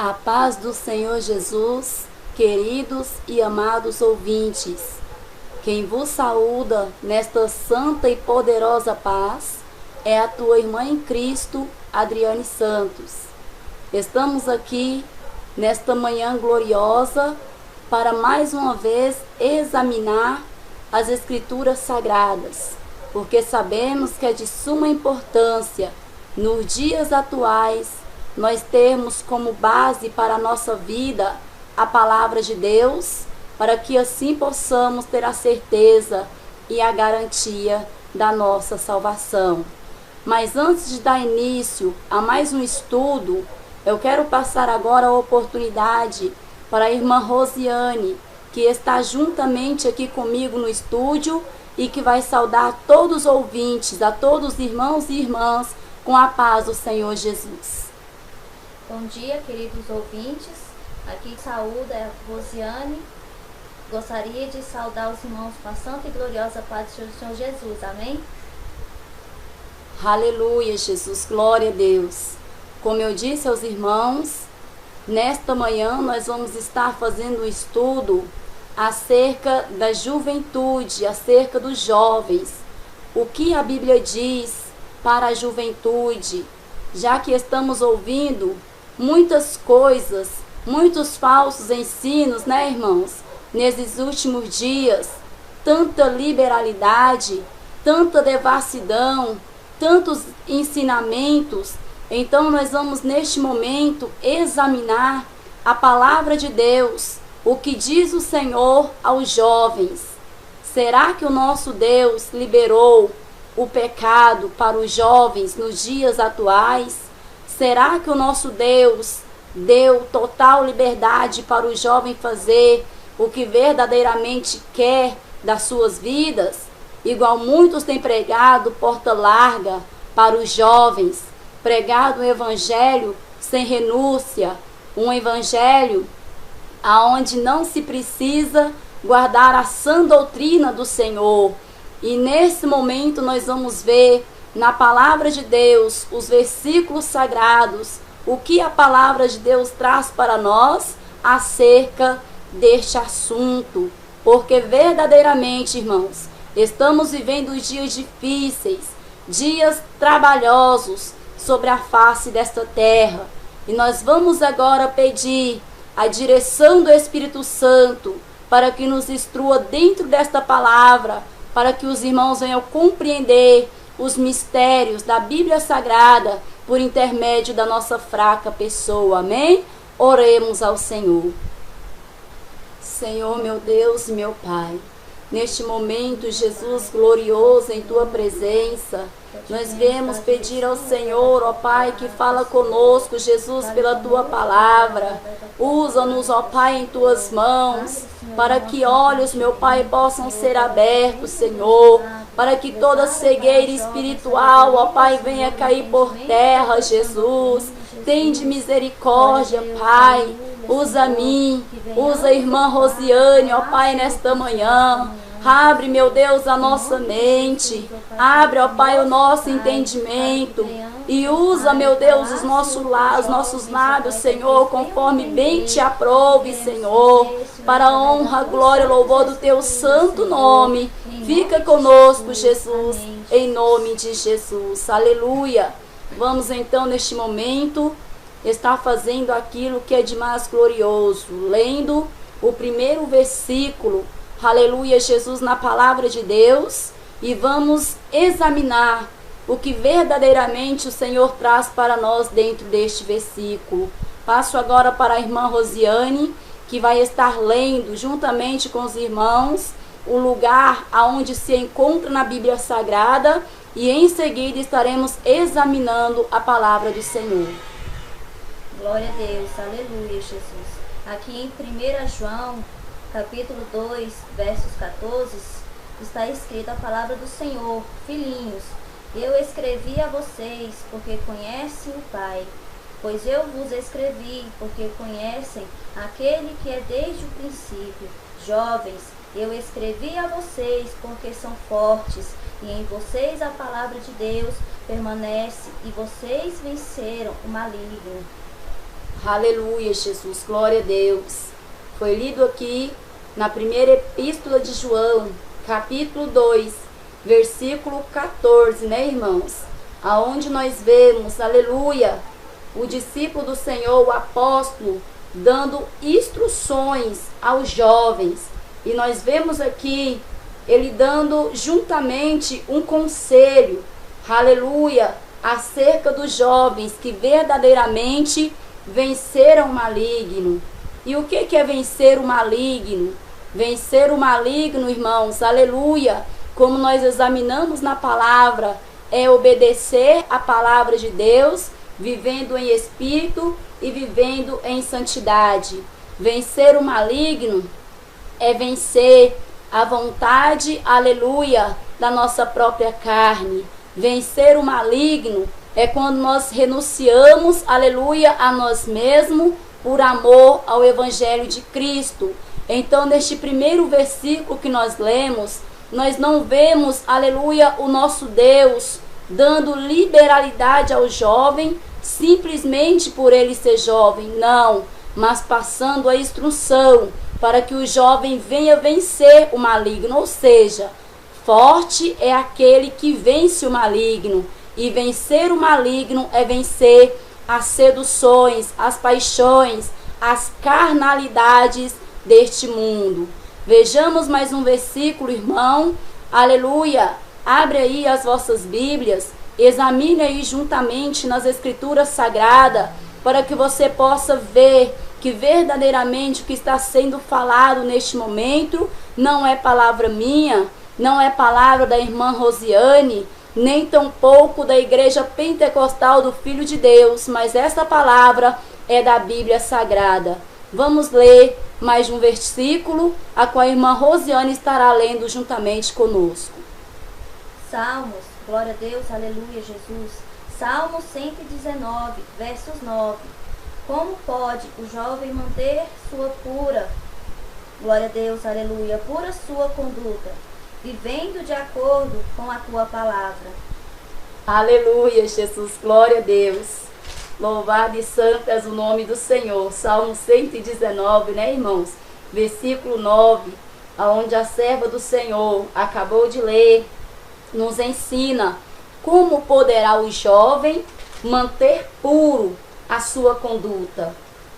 A paz do Senhor Jesus, queridos e amados ouvintes. Quem vos saúda nesta santa e poderosa paz é a tua irmã em Cristo, Adriane Santos. Estamos aqui nesta manhã gloriosa para mais uma vez examinar as Escrituras Sagradas, porque sabemos que é de suma importância nos dias atuais nós termos como base para a nossa vida a palavra de Deus, para que assim possamos ter a certeza e a garantia da nossa salvação. Mas antes de dar início a mais um estudo, eu quero passar agora a oportunidade para a irmã Rosiane, que está juntamente aqui comigo no estúdio e que vai saudar a todos os ouvintes, a todos os irmãos e irmãs, com a paz do Senhor Jesus. Bom dia, queridos ouvintes. Aqui saúda a Rosiane. Gostaria de saudar os irmãos com a santa e gloriosa paz do Senhor Jesus. Amém? Aleluia, Jesus. Glória a Deus. Como eu disse aos irmãos, nesta manhã nós vamos estar fazendo um estudo acerca da juventude, acerca dos jovens. O que a Bíblia diz para a juventude, já que estamos ouvindo muitas coisas, muitos falsos ensinos, né, irmãos? Nesses últimos dias, tanta liberalidade, tanta devassidão, tantos ensinamentos. Então nós vamos neste momento examinar a palavra de Deus, o que diz o Senhor aos jovens. Será que o nosso Deus liberou o pecado para os jovens nos dias atuais? Será que o nosso Deus deu total liberdade para o jovem fazer o que verdadeiramente quer das suas vidas? Igual muitos têm pregado porta larga para os jovens, pregado um evangelho sem renúncia, um evangelho aonde não se precisa guardar a sã doutrina do Senhor. E nesse momento nós vamos ver na palavra de Deus, os versículos sagrados, o que a palavra de Deus traz para nós acerca deste assunto. Porque verdadeiramente, irmãos, estamos vivendo dias difíceis, dias trabalhosos sobre a face desta terra. E nós vamos agora pedir a direção do Espírito Santo para que nos instrua dentro desta palavra, para que os irmãos venham compreender os mistérios da Bíblia Sagrada por intermédio da nossa fraca pessoa. Amém? Oremos ao Senhor. Senhor, meu Deus e meu Pai, neste momento, Jesus glorioso em Tua presença, nós viemos pedir ao Senhor, ó Pai, que fala conosco, Jesus, pela Tua palavra. Usa-nos, ó Pai, em Tuas mãos, para que olhos, meu Pai, possam ser abertos, Senhor, para que toda cegueira espiritual, ó Pai, venha cair por terra, Jesus. Tende misericórdia, Pai. Usa mim, usa a irmã Rosiane, ó Pai, nesta manhã. Abre, meu Deus, a nossa mente. Abre, ó Pai, o nosso entendimento. E usa, meu Deus, os nossos lábios, Senhor, conforme bem te aprouve, Senhor, para a honra, glória e louvor do Teu santo nome. Fica conosco, Jesus, em nome de Jesus. Aleluia. Vamos então, neste momento, estar fazendo aquilo que é de mais glorioso, lendo o primeiro versículo, aleluia, Jesus, na palavra de Deus, e vamos examinar o que verdadeiramente o Senhor traz para nós dentro deste versículo. Passo agora para a irmã Rosiane, que vai estar lendo juntamente com os irmãos o lugar aonde se encontra na Bíblia Sagrada, e em seguida estaremos examinando a palavra do Senhor. Glória a Deus, aleluia, Jesus. Aqui em 1 João, capítulo 2, versos 14, está escrita a palavra do Senhor: Filhinhos, eu escrevi a vocês porque conhecem o Pai. Pois eu vos escrevi porque conhecem aquele que é desde o princípio. Jovens, eu escrevi a vocês porque são fortes, e em vocês a palavra de Deus permanece, e vocês venceram o maligno. Aleluia, Jesus, glória a Deus. Foi lido aqui na primeira epístola de João, capítulo 2, versículo 14, né, irmãos? Aonde nós vemos, aleluia, o discípulo do Senhor, o apóstolo, dando instruções aos jovens. E nós vemos aqui ele dando juntamente um conselho, aleluia, acerca dos jovens que verdadeiramente venceram o maligno. E o que é vencer o maligno? Vencer o maligno, irmãos, aleluia, como nós examinamos na palavra, é obedecer a palavra de Deus, vivendo em espírito e vivendo em santidade. Vencer o maligno é vencer a vontade, aleluia, da nossa própria carne. Vencer o maligno é quando nós renunciamos, aleluia, a nós mesmos por amor ao Evangelho de Cristo. Então, neste primeiro versículo que nós lemos, nós não vemos, aleluia, o nosso Deus dando liberalidade ao jovem, simplesmente por ele ser jovem, não, mas passando a instrução para que o jovem venha vencer o maligno, ou seja, forte é aquele que vence o maligno, e vencer o maligno é vencer as seduções, as paixões, as carnalidades deste mundo. Vejamos mais um versículo, irmão, aleluia, abre aí as vossas Bíblias, examine aí juntamente nas Escrituras Sagradas, para que você possa ver que verdadeiramente o que está sendo falado neste momento não é palavra minha, não é palavra da irmã Rosiane, nem tampouco da Igreja Pentecostal do Filho de Deus, mas essa palavra é da Bíblia Sagrada. Vamos ler mais um versículo, a qual a irmã Rosiane estará lendo juntamente conosco. Salmos, glória a Deus, aleluia, Jesus. Salmo 119, versos 9. Como pode o jovem manter sua pura, glória a Deus, aleluia, pura sua conduta, vivendo de acordo com a tua palavra? Aleluia, Jesus, glória a Deus. Louvado e santo és o nome do Senhor. Salmo 119, né, irmãos? Versículo 9, aonde a serva do Senhor acabou de ler, nos ensina como poderá o jovem manter puro a sua conduta.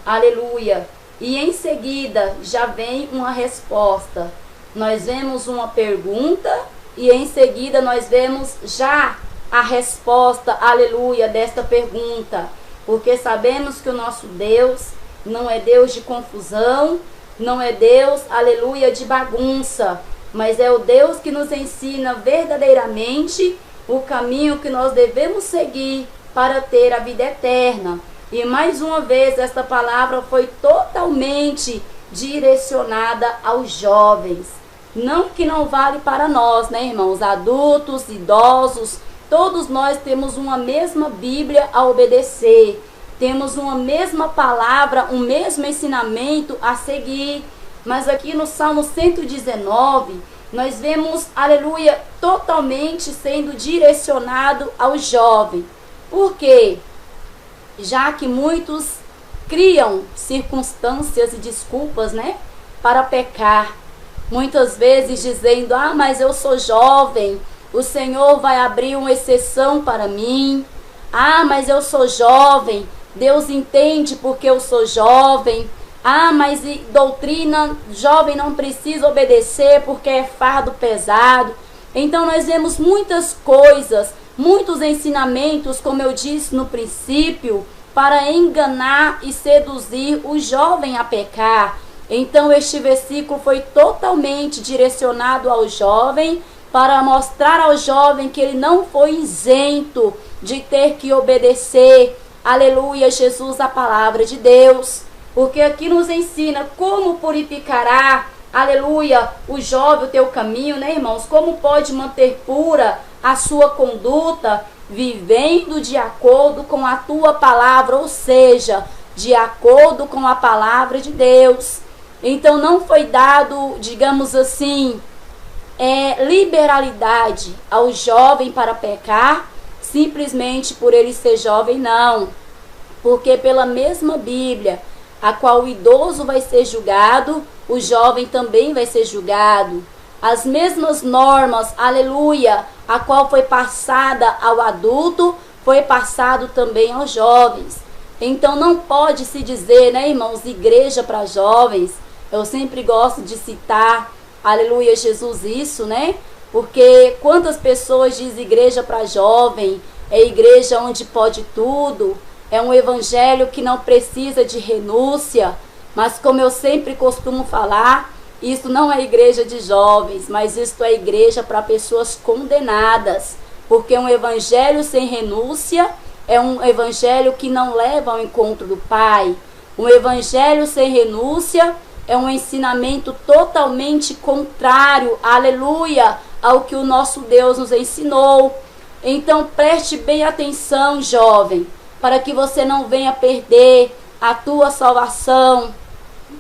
Aleluia. E em seguida já vem uma resposta. Nós vemos uma pergunta e em seguida nós vemos já a resposta, aleluia, desta pergunta. Porque sabemos que o nosso Deus não é Deus de confusão, não é Deus, aleluia, de bagunça, mas é o Deus que nos ensina verdadeiramente o caminho que nós devemos seguir para ter a vida eterna. E mais uma vez esta palavra foi totalmente direcionada aos jovens. Não que não vale para nós, né, irmãos? Adultos, idosos, todos nós temos uma mesma Bíblia a obedecer. Temos uma mesma palavra, um mesmo ensinamento a seguir. Mas aqui no Salmo 119, nós vemos, aleluia, totalmente sendo direcionado ao jovem. Por quê? Já que muitos criam circunstâncias e desculpas, né, para pecar. Muitas vezes dizendo, mas eu sou jovem, o Senhor vai abrir uma exceção para mim. Mas eu sou jovem, Deus entende porque eu sou jovem. Mas doutrina, jovem não precisa obedecer porque é fardo pesado. Então nós vemos muitas coisas, muitos ensinamentos, como eu disse no princípio, para enganar e seduzir o jovem a pecar. Então este versículo foi totalmente direcionado ao jovem, para mostrar ao jovem que ele não foi isento de ter que obedecer, aleluia, Jesus, a palavra de Deus. Porque aqui nos ensina como purificará, aleluia, o jovem o teu caminho, né, irmãos? Como pode manter pura a sua conduta, vivendo de acordo com a tua palavra, ou seja, de acordo com a palavra de Deus. Então não foi dado, digamos assim, liberalidade ao jovem para pecar, simplesmente por ele ser jovem, não. Porque pela mesma Bíblia, a qual o idoso vai ser julgado, o jovem também vai ser julgado. As mesmas normas, aleluia, a qual foi passada ao adulto, foi passado também aos jovens. Então não pode se dizer, né, irmãos, igreja para jovens. Eu sempre gosto de citar, aleluia, Jesus, isso, né? Porque quantas pessoas dizem igreja para jovem, é igreja onde pode tudo, é um evangelho que não precisa de renúncia, mas como eu sempre costumo falar, isso não é igreja de jovens, mas isto é igreja para pessoas condenadas, porque um evangelho sem renúncia é um evangelho que não leva ao encontro do Pai. Um evangelho sem renúncia é um ensinamento totalmente contrário, aleluia, ao que o nosso Deus nos ensinou. Então preste bem atenção, jovem, para que você não venha perder a tua salvação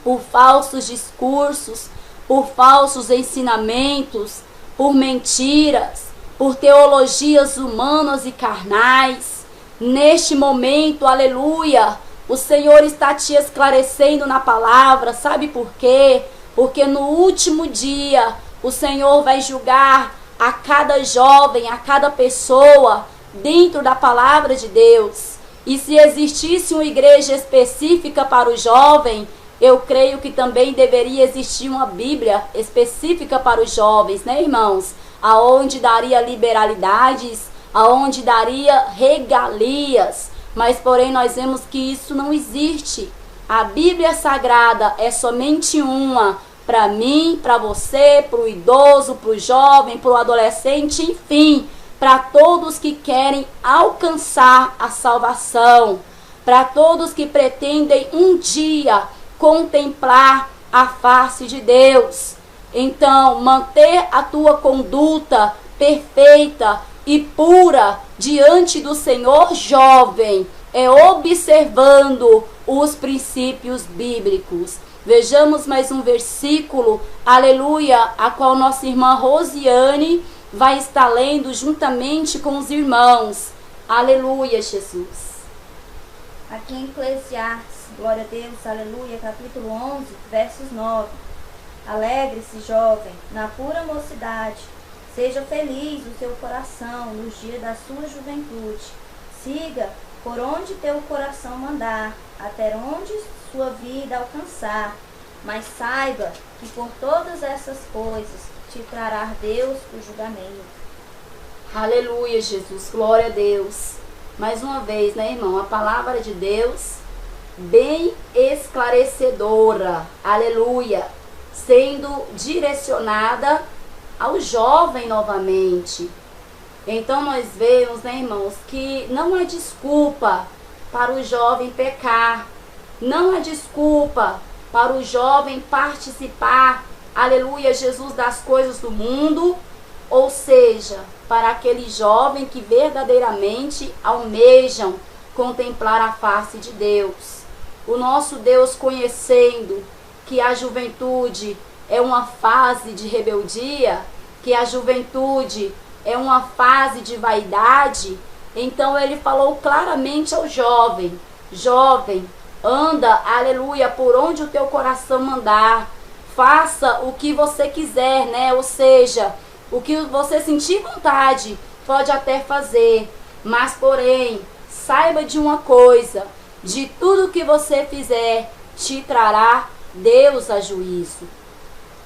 por falsos discursos, por falsos ensinamentos, por mentiras, por teologias humanas e carnais. Neste momento, aleluia, o Senhor está te esclarecendo na palavra. Sabe por quê? Porque no último dia o Senhor vai julgar a cada jovem, a cada pessoa dentro da palavra de Deus. E se existisse uma igreja específica para o jovem, eu creio que também deveria existir uma Bíblia específica para os jovens, né, irmãos? Aonde daria liberalidades, aonde daria regalias. Mas, porém, nós vemos que isso não existe. A Bíblia Sagrada é somente uma, para mim, para você, para o idoso, para o jovem, para o adolescente, enfim, para todos que querem alcançar a salvação, para todos que pretendem um dia contemplar a face de Deus. Então, manter a tua conduta perfeita e pura diante do Senhor, jovem, é observando os princípios bíblicos. Vejamos mais um versículo, aleluia, a qual nossa irmã Rosiane vai estar lendo juntamente com os irmãos. Aleluia, Jesus. Aqui em Eclesiastes, glória a Deus, aleluia, capítulo 11, versos 9. Alegre-se, jovem, na pura mocidade. Seja feliz o seu coração nos dias da sua juventude. Siga por onde teu coração mandar, até onde sua vida alcançar. Mas saiba que por todas essas coisas te trará Deus o julgamento. Aleluia, Jesus, glória a Deus. Mais uma vez, né, irmão, a palavra de Deus bem esclarecedora, aleluia, sendo direcionada ao jovem novamente. Então nós vemos, né, irmãos, que não há desculpa para o jovem pecar, não há desculpa para o jovem participar, aleluia, Jesus, das coisas do mundo, ou seja, para aquele jovem que verdadeiramente almejam contemplar a face de Deus. O nosso Deus, conhecendo que a juventude é uma fase de rebeldia, que a juventude é uma fase de vaidade, então ele falou claramente ao jovem: jovem, anda, aleluia, por onde o teu coração mandar, faça o que você quiser, né? Ou seja, o que você sentir vontade, pode até fazer, mas porém, saiba de uma coisa: de tudo que você fizer, te trará Deus a juízo.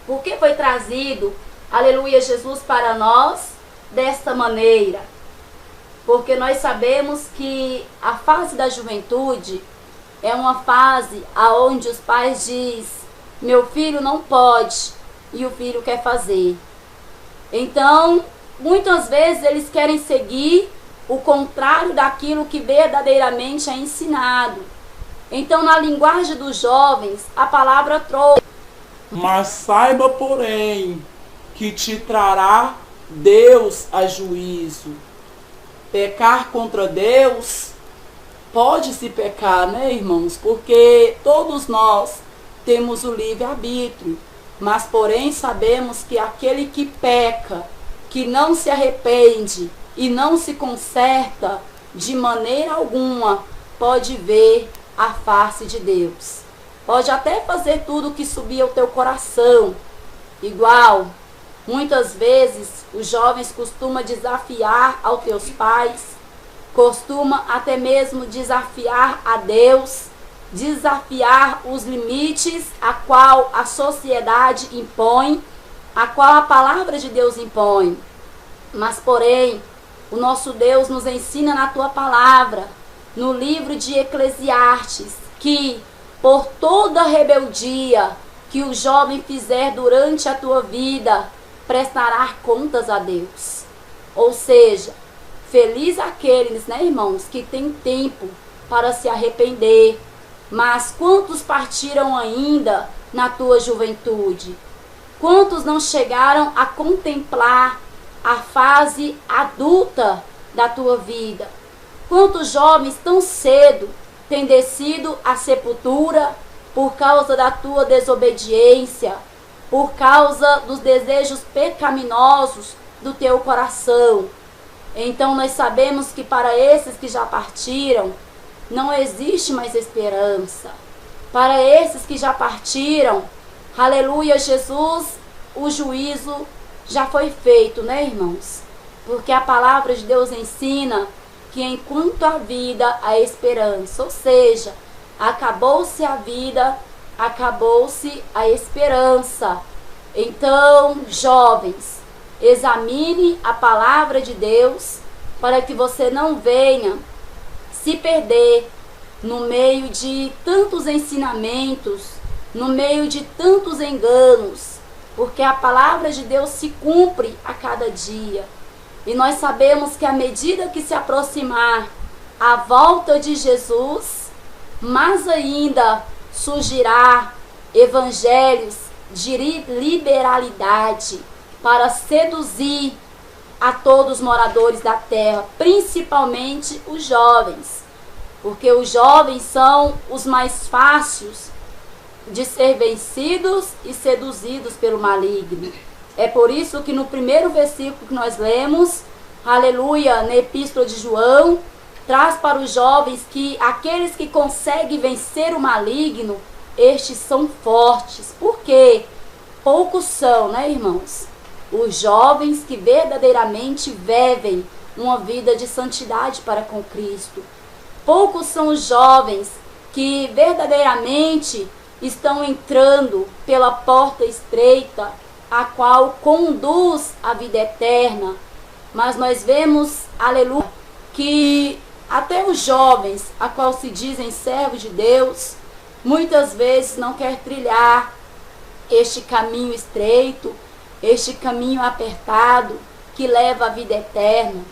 Por que foi trazido, aleluia, Jesus para nós desta maneira? Porque nós sabemos que a fase da juventude é uma fase aonde os pais dizem: meu filho não pode, e o filho quer fazer. Então, muitas vezes eles querem seguir o contrário daquilo que verdadeiramente é ensinado. Então, na linguagem dos jovens, a palavra trouxe: mas saiba, porém, que te trará Deus a juízo. Pecar contra Deus, pode-se pecar, né, irmãos? Porque todos nós temos o livre-arbítrio. Mas, porém, sabemos que aquele que peca, que não se arrepende e não se conserta, de maneira alguma pode ver a face de Deus. Pode até fazer tudo o que subir ao teu coração. Igual, muitas vezes, os jovens costumam desafiar aos teus pais, costuma até mesmo desafiar a Deus, desafiar os limites a qual a sociedade impõe, a qual a palavra de Deus impõe. Mas, porém, o nosso Deus nos ensina na tua palavra, no livro de Eclesiastes, que por toda rebeldia que o jovem fizer durante a tua vida, prestará contas a Deus. Ou seja, feliz aqueles, né, irmãos, que têm tempo para se arrepender. Mas quantos partiram ainda na tua juventude? Quantos não chegaram a contemplar a fase adulta da tua vida? Quantos jovens tão cedo têm descido à sepultura por causa da tua desobediência, por causa dos desejos pecaminosos do teu coração? Então nós sabemos que para esses que já partiram, não existe mais esperança. Para esses que já partiram, aleluia, Jesus, o juízo já foi feito, né, irmãos? Porque a palavra de Deus ensina que enquanto há vida, há esperança. Ou seja, acabou-se a vida, acabou-se a esperança. Então, jovens, examine a palavra de Deus para que você não venha se perder no meio de tantos ensinamentos, no meio de tantos enganos, porque a palavra de Deus se cumpre a cada dia. E nós sabemos que à medida que se aproximar a volta de Jesus, mais ainda surgirá evangelhos de liberalidade para seduzir a todos os moradores da terra, principalmente os jovens, porque os jovens são os mais fáceis de ser vencidos e seduzidos pelo maligno. É por isso que no primeiro versículo que nós lemos, aleluia, na Epístola de João, traz para os jovens que aqueles que conseguem vencer o maligno, estes são fortes. Por quê? Poucos são, né, irmãos? Os jovens que verdadeiramente vivem uma vida de santidade para com Cristo. Poucos são os jovens que verdadeiramente estão entrando pela porta estreita, a qual conduz à vida eterna. Mas nós vemos, aleluia, que até os jovens, a qual se dizem servos de Deus, muitas vezes não quer trilhar este caminho estreito, este caminho apertado que leva à vida eterna.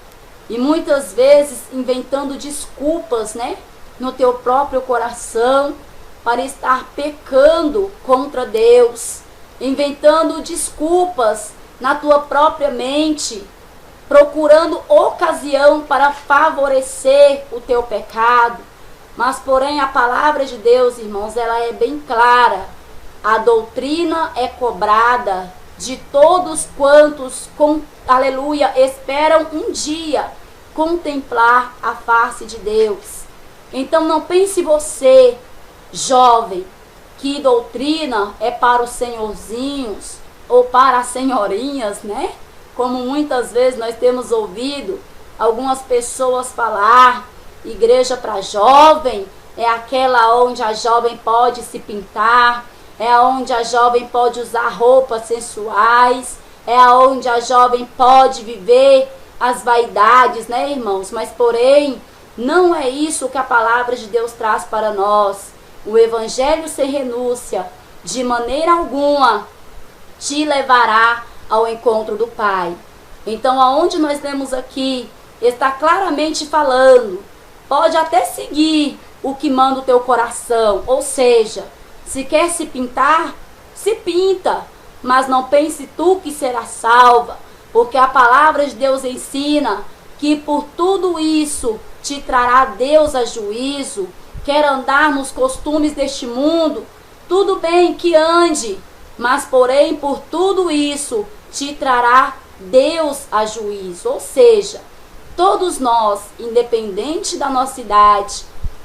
E muitas vezes inventando desculpas, né, no teu próprio coração para estar pecando contra Deus, inventando desculpas na tua própria mente, procurando ocasião para favorecer o teu pecado. Mas porém a palavra de Deus, irmãos, ela é bem clara. A doutrina é cobrada de todos quantos, aleluia, esperam um dia contemplar a face de Deus. Então não pense você, jovem, que doutrina é para os senhorzinhos ou para as senhorinhas, né? Como muitas vezes nós temos ouvido algumas pessoas falar, igreja para jovem é aquela onde a jovem pode se pintar, é onde a jovem pode usar roupas sensuais, é onde a jovem pode viver as vaidades, né, irmãos? Mas porém, não é isso que a palavra de Deus traz para nós. O evangelho sem renúncia, de maneira alguma, te levará ao encontro do Pai. Então, aonde nós lemos aqui, está claramente falando, pode até seguir o que manda o teu coração, ou seja, se quer se pintar, se pinta, mas não pense tu que será salva, porque a palavra de Deus ensina que por tudo isso te trará Deus a juízo. Quer andar nos costumes deste mundo, tudo bem que ande, mas porém por tudo isso te trará Deus a juízo. Ou seja, todos nós, independente da nossa idade,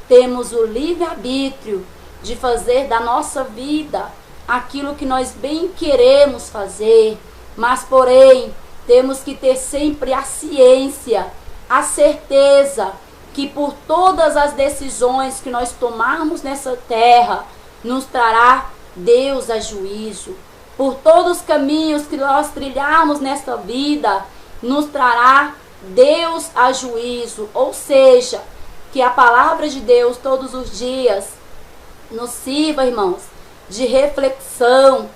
temos o livre-arbítrio de fazer da nossa vida aquilo que nós bem queremos fazer, mas porém temos que ter sempre a ciência, a certeza que por todas as decisões que nós tomarmos nessa terra, nos trará Deus a juízo. Por todos os caminhos que nós trilharmos nesta vida, nos trará Deus a juízo. Ou seja, que a palavra de Deus todos os dias nos sirva, irmãos, de reflexão,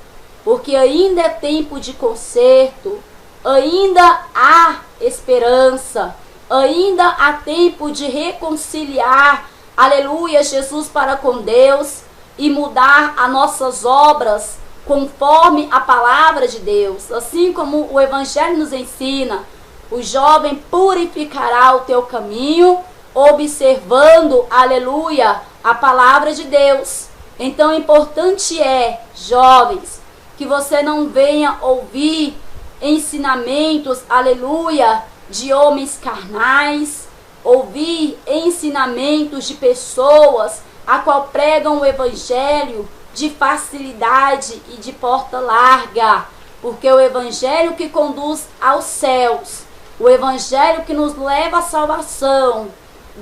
porque ainda é tempo de conserto, ainda há esperança, ainda há tempo de reconciliar, aleluia, Jesus para com Deus e mudar as nossas obras conforme a palavra de Deus. Assim como o Evangelho nos ensina, o jovem purificará o teu caminho, observando, aleluia, a palavra de Deus. Então, importante é, jovens, que você não venha ouvir ensinamentos, aleluia, de homens carnais, ouvir ensinamentos de pessoas a qual pregam o evangelho de facilidade e de porta larga, porque o evangelho que conduz aos céus, o evangelho que nos leva à salvação,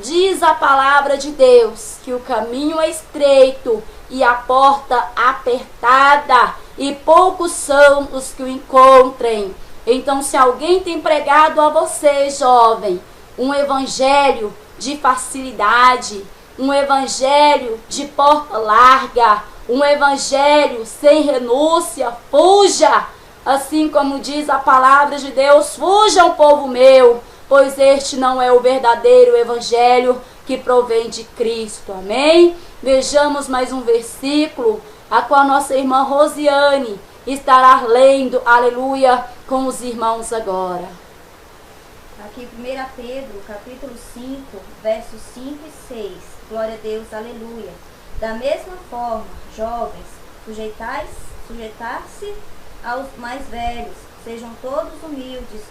diz a palavra de Deus que o caminho é estreito e a porta apertada, e poucos são os que o encontrem. Então, se alguém tem pregado a você, jovem, um evangelho de facilidade, um evangelho de porta larga, um evangelho sem renúncia, fuja. Assim como diz a palavra de Deus, fujam, povo meu, pois este não é o verdadeiro evangelho que provém de Cristo. Amém? Vejamos mais um versículo, a qual nossa irmã Rosiane estará lendo, aleluia, com os irmãos agora. Aqui 1 Pedro, capítulo 5, versos 5 e 6. Glória a Deus, aleluia. Da mesma forma, jovens, sujeitar-se aos mais velhos, sejam todos humildes,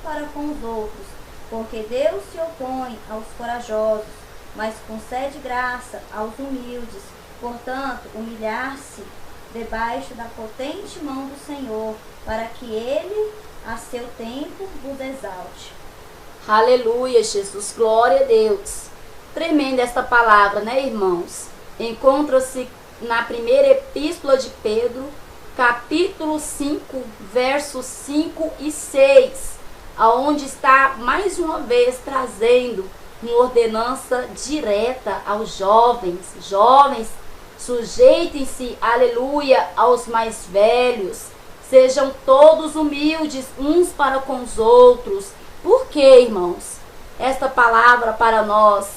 para com os outros, porque Deus se opõe aos corajosos, mas concede graça aos humildes. Portanto, humilhar-se debaixo da potente mão do Senhor, para que Ele, a seu tempo, vos exalte. Aleluia, Jesus, glória a Deus. Tremenda esta palavra, né, irmãos? Encontra-se na primeira epístola de Pedro, capítulo 5, versos 5 e 6, aonde está mais uma vez trazendo uma ordenança direta aos jovens. Jovens, sujeitem-se, aleluia, aos mais velhos, sejam todos humildes uns para com os outros. Por quê, irmãos? Esta palavra para nós,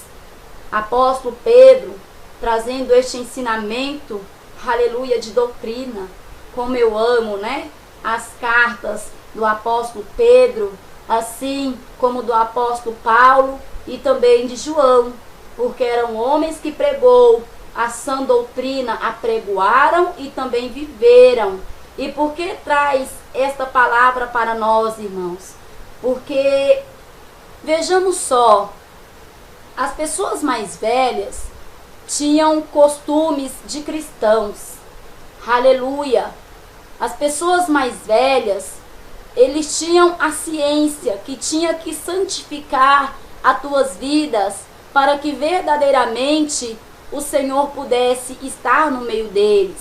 apóstolo Pedro, trazendo este ensinamento, aleluia, de doutrina. Como eu amo, né? As cartas do apóstolo Pedro, assim como do apóstolo Paulo e também de João, porque eram homens que pregou a sã doutrina, apregoaram e também viveram. E por que traz esta palavra para nós, irmãos? Porque, vejamos só, as pessoas mais velhas tinham costumes de cristãos. Aleluia! As pessoas mais velhas, eles tinham a ciência que tinha que santificar as tuas vidas para que verdadeiramente o Senhor pudesse estar no meio deles.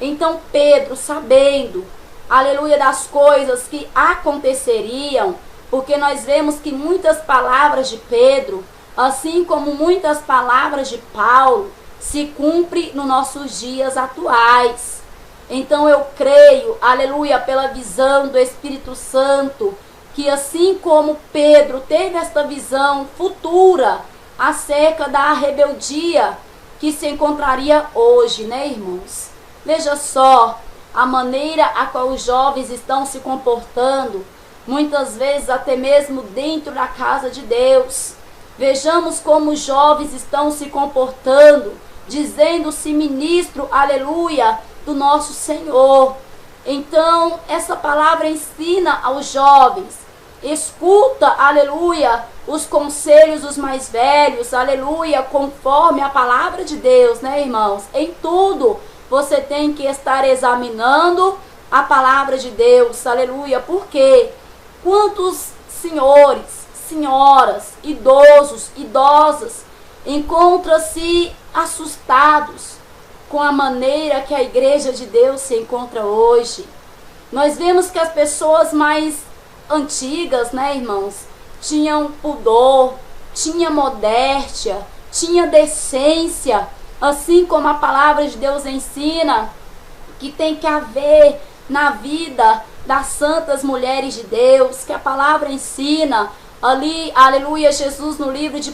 Então Pedro, sabendo, aleluia, das coisas que aconteceriam, porque nós vemos que muitas palavras de Pedro, assim como muitas palavras de Paulo, se cumprem nos nossos dias atuais. Então eu creio, aleluia, pela visão do Espírito Santo, que assim como Pedro teve esta visão futura acerca da rebeldia que se encontraria hoje, né, irmãos? Veja só a maneira a qual os jovens estão se comportando, muitas vezes até mesmo dentro da casa de Deus. Vejamos como os jovens estão se comportando, dizendo-se ministro, aleluia, do nosso Senhor. Então, essa palavra ensina aos jovens escuta, aleluia, os conselhos dos mais velhos, aleluia, conforme a palavra de Deus, né, irmãos? Em tudo você tem que estar examinando a palavra de Deus, aleluia, porque quantos senhores, senhoras, idosos, idosas encontram-se assustados com a maneira que a igreja de Deus se encontra hoje. Nós vemos que as pessoas mais antigas, né, irmãos, tinham pudor, tinha modéstia, tinha decência, assim como a palavra de Deus ensina que tem que haver na vida das santas mulheres de Deus, que a palavra ensina ali, aleluia, Jesus no livro de 1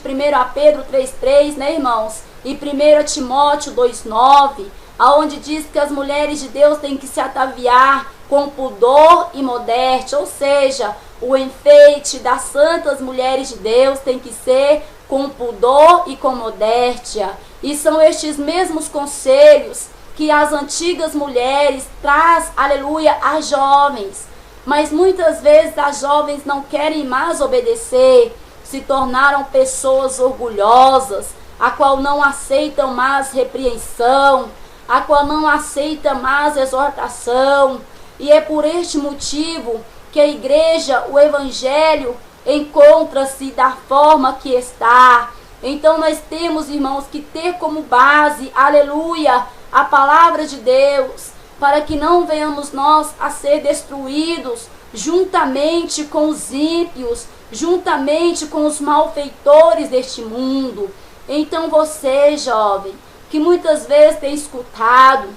Pedro 3,3, né, irmãos? E 1 Timóteo 2,9, aonde diz que as mulheres de Deus têm que se ataviar com pudor e modéstia, ou seja, o enfeite das santas mulheres de Deus tem que ser com pudor e com modéstia. E são estes mesmos conselhos que as antigas mulheres traz, aleluia, às jovens. Mas muitas vezes as jovens não querem mais obedecer, se tornaram pessoas orgulhosas, a qual não aceitam mais repreensão, a qual não aceita mais exortação. E é por este motivo que a igreja, o evangelho, encontra-se da forma que está. Então nós temos, irmãos, que ter como base, aleluia, a palavra de Deus, para que não venhamos nós a ser destruídos juntamente com os ímpios, juntamente com os malfeitores deste mundo. Então você, jovem, que muitas vezes tem escutado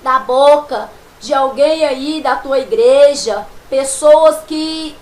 da boca de alguém aí da tua igreja, pessoas que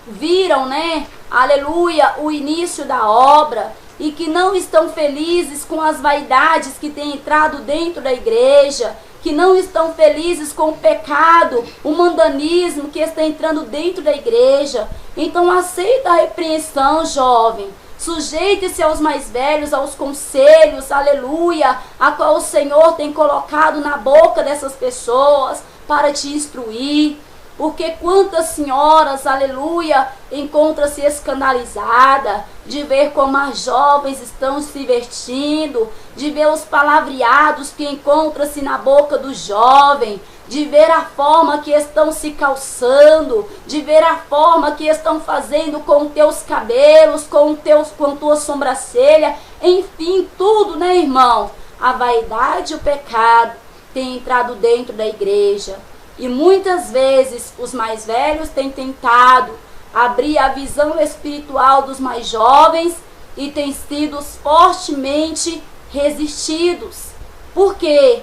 viram, né, aleluia, o início da obra e que não estão felizes com as vaidades que têm entrado dentro da igreja, que não estão felizes com o pecado, o mundanismo que está entrando dentro da igreja. Então aceita a repreensão, jovem. Sujeite-se aos mais velhos, aos conselhos, aleluia, a qual o Senhor tem colocado na boca dessas pessoas para te instruir. Porque quantas senhoras, aleluia, encontram-se escandalizadas de ver como as jovens estão se vestindo, de ver os palavreados que encontram-se na boca do jovem, de ver a forma que estão se calçando, de ver a forma que estão fazendo com teus cabelos, com tua sobrancelha, enfim, tudo, né, irmão? A vaidade e o pecado têm entrado dentro da igreja. E muitas vezes os mais velhos têm tentado abrir a visão espiritual dos mais jovens e têm sido fortemente resistidos. Por quê?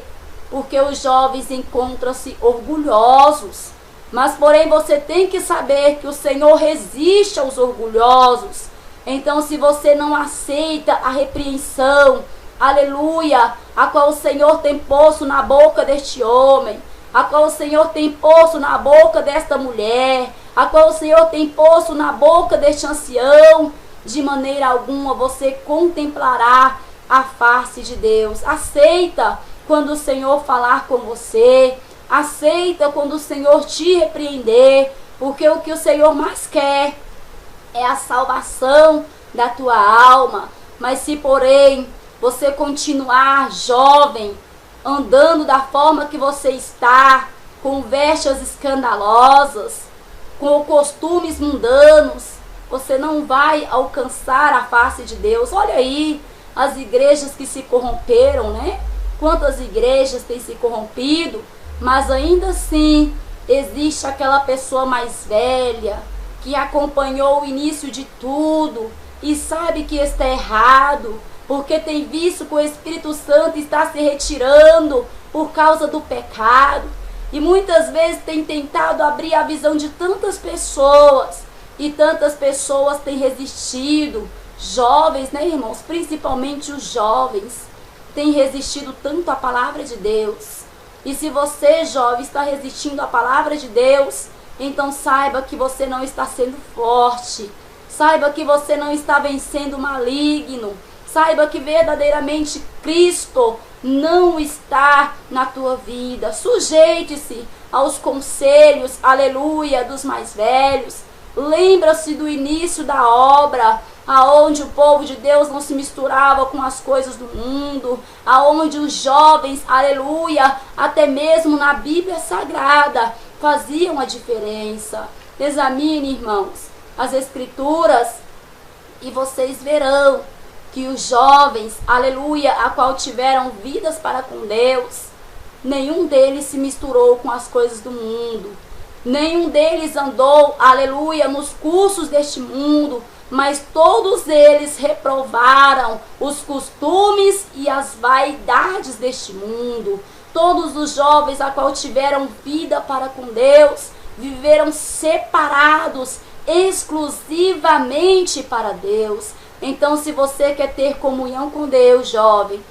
Porque os jovens encontram-se orgulhosos. Mas, porém, você tem que saber que o Senhor resiste aos orgulhosos. Então, se você não aceita a repreensão, aleluia, a qual o Senhor tem posto na boca deste homem, a qual o Senhor tem posto na boca desta mulher, a qual o Senhor tem posto na boca deste ancião, de maneira alguma você contemplará a face de Deus. Aceita quando o Senhor falar com você, aceita quando o Senhor te repreender, porque o que o Senhor mais quer é a salvação da tua alma. Mas se, porém, você continuar jovem, andando da forma que você está, com vestes escandalosas, com costumes mundanos, você não vai alcançar a face de Deus. Olha aí as igrejas que se corromperam, né? Quantas igrejas têm se corrompido, mas ainda assim existe aquela pessoa mais velha que acompanhou o início de tudo e sabe que está errado, porque tem visto que o Espírito Santo está se retirando por causa do pecado. E muitas vezes tem tentado abrir a visão de tantas pessoas. E tantas pessoas têm resistido. Jovens, né, irmãos? Principalmente os jovens têm resistido tanto à palavra de Deus. E se você, jovem, está resistindo à palavra de Deus, então saiba que você não está sendo forte. Saiba que você não está vencendo o maligno. Saiba que verdadeiramente Cristo não está na tua vida. Sujeite-se aos conselhos, aleluia, dos mais velhos. Lembra-se do início da obra, aonde o povo de Deus não se misturava com as coisas do mundo, aonde os jovens, aleluia, até mesmo na Bíblia Sagrada, faziam a diferença. Examine, irmãos, as Escrituras e vocês verão que os jovens, aleluia, a qual tiveram vidas para com Deus, nenhum deles se misturou com as coisas do mundo. Nenhum deles andou, aleluia, nos cursos deste mundo, mas todos eles reprovaram os costumes e as vaidades deste mundo. Todos os jovens a qual tiveram vida para com Deus, viveram separados exclusivamente para Deus. Então, se você quer ter comunhão com Deus, jovem,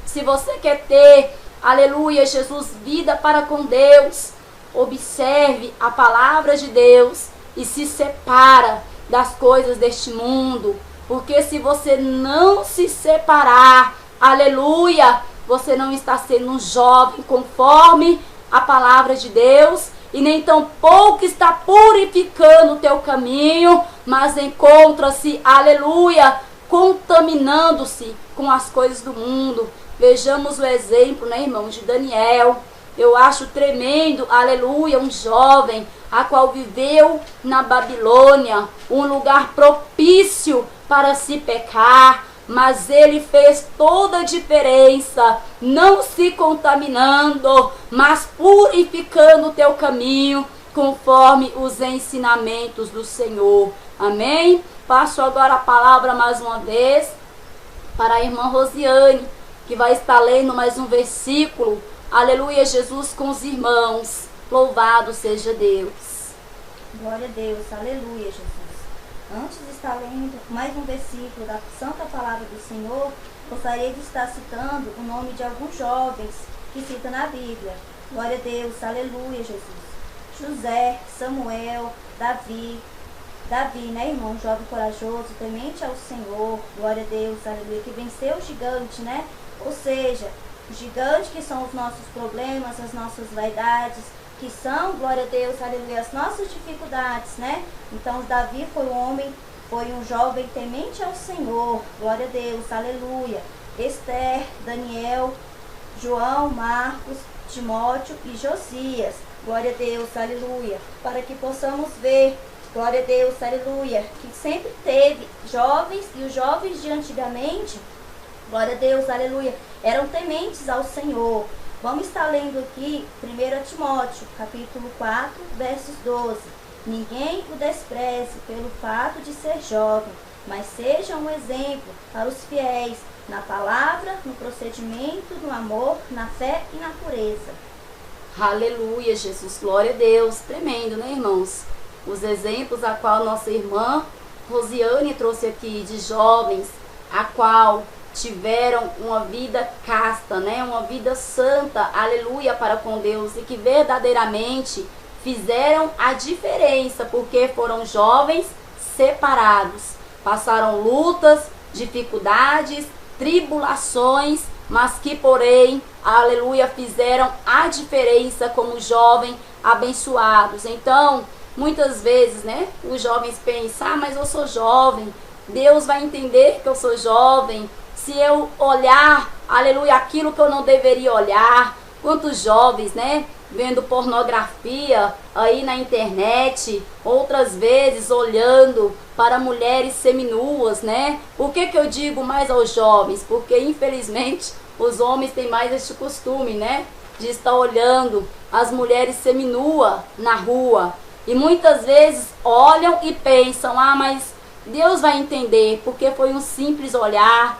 se você quer ter, aleluia, Jesus, vida para com Deus, observe a palavra de Deus e se separa das coisas deste mundo. Porque se você não se separar, aleluia, você não está sendo um jovem conforme a palavra de Deus, e nem tampouco está purificando o teu caminho, mas encontra-se, aleluia, contaminando-se com as coisas do mundo. Vejamos o exemplo, né, irmão, de Daniel. Eu acho tremendo, aleluia, um jovem a qual viveu na Babilônia, um lugar propício para se pecar, mas ele fez toda a diferença, não se contaminando, mas purificando o teu caminho, conforme os ensinamentos do Senhor. Amém? Passo agora a palavra mais uma vez para a irmã Rosiane, que vai estar lendo mais um versículo. Aleluia, Jesus com os irmãos. Louvado seja Deus. Glória a Deus, aleluia, Jesus. Antes de estar lendo mais um versículo da Santa Palavra do Senhor, gostaria de estar citando o nome de alguns jovens que cita na Bíblia. Glória a Deus, aleluia, Jesus. José, Samuel, Davi, né, irmão? Jovem corajoso, temente ao Senhor. Glória a Deus, aleluia. Que venceu o gigante, né? Ou seja, o gigante que são os nossos problemas, as nossas vaidades, que são, glória a Deus, aleluia, as nossas dificuldades, né? Então, Davi foi um jovem temente ao Senhor. Glória a Deus, aleluia. Esther, Daniel, João, Marcos, Timóteo e Josias. Glória a Deus, aleluia. Para que possamos ver, glória a Deus, aleluia, que sempre teve jovens, e os jovens de antigamente, glória a Deus, aleluia, eram tementes ao Senhor. Vamos estar lendo aqui 1 Timóteo, capítulo 4, versos 12. Ninguém o despreze pelo fato de ser jovem, mas seja um exemplo para os fiéis, na palavra, no procedimento, no amor, na fé e na pureza. Aleluia, Jesus, glória a Deus. Tremendo, né, irmãos? Os exemplos a qual nossa irmã Rosiane trouxe aqui, de jovens, a qual tiveram uma vida casta, né? Uma vida santa, aleluia, para com Deus, e que verdadeiramente fizeram a diferença, porque foram jovens separados, passaram lutas, dificuldades, tribulações, mas que, porém, aleluia, fizeram a diferença como jovens abençoados. Então, muitas vezes, né, os jovens pensam, mas eu sou jovem, Deus vai entender que eu sou jovem, se eu olhar, aleluia, aquilo que eu não deveria olhar. Quantos jovens, né, vendo pornografia aí na internet, outras vezes olhando para mulheres seminuas, né? Por que eu digo mais aos jovens? Porque infelizmente os homens têm mais este costume, né, de estar olhando as mulheres seminuas na rua. E muitas vezes olham e pensam, mas Deus vai entender, porque foi um simples olhar,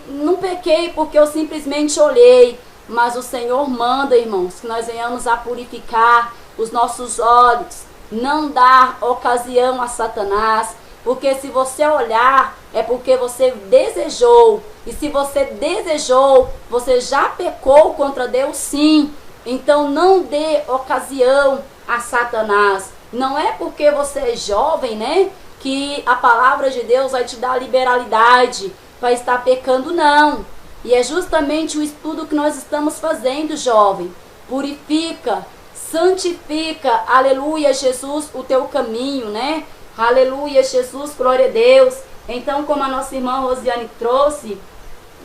não pequei porque eu simplesmente olhei. Mas o Senhor manda, irmãos, que nós venhamos a purificar os nossos olhos, não dar ocasião a Satanás, porque se você olhar, é porque você desejou, e se você desejou, você já pecou contra Deus, sim. Então não dê ocasião a Satanás. Não é porque você é jovem, né, que a palavra de Deus vai te dar liberalidade para estar pecando, não. E é justamente o estudo que nós estamos fazendo, jovem. Purifica, santifica, aleluia, Jesus, o teu caminho, né? Aleluia, Jesus, glória a Deus. Então, como a nossa irmã Rosiane trouxe,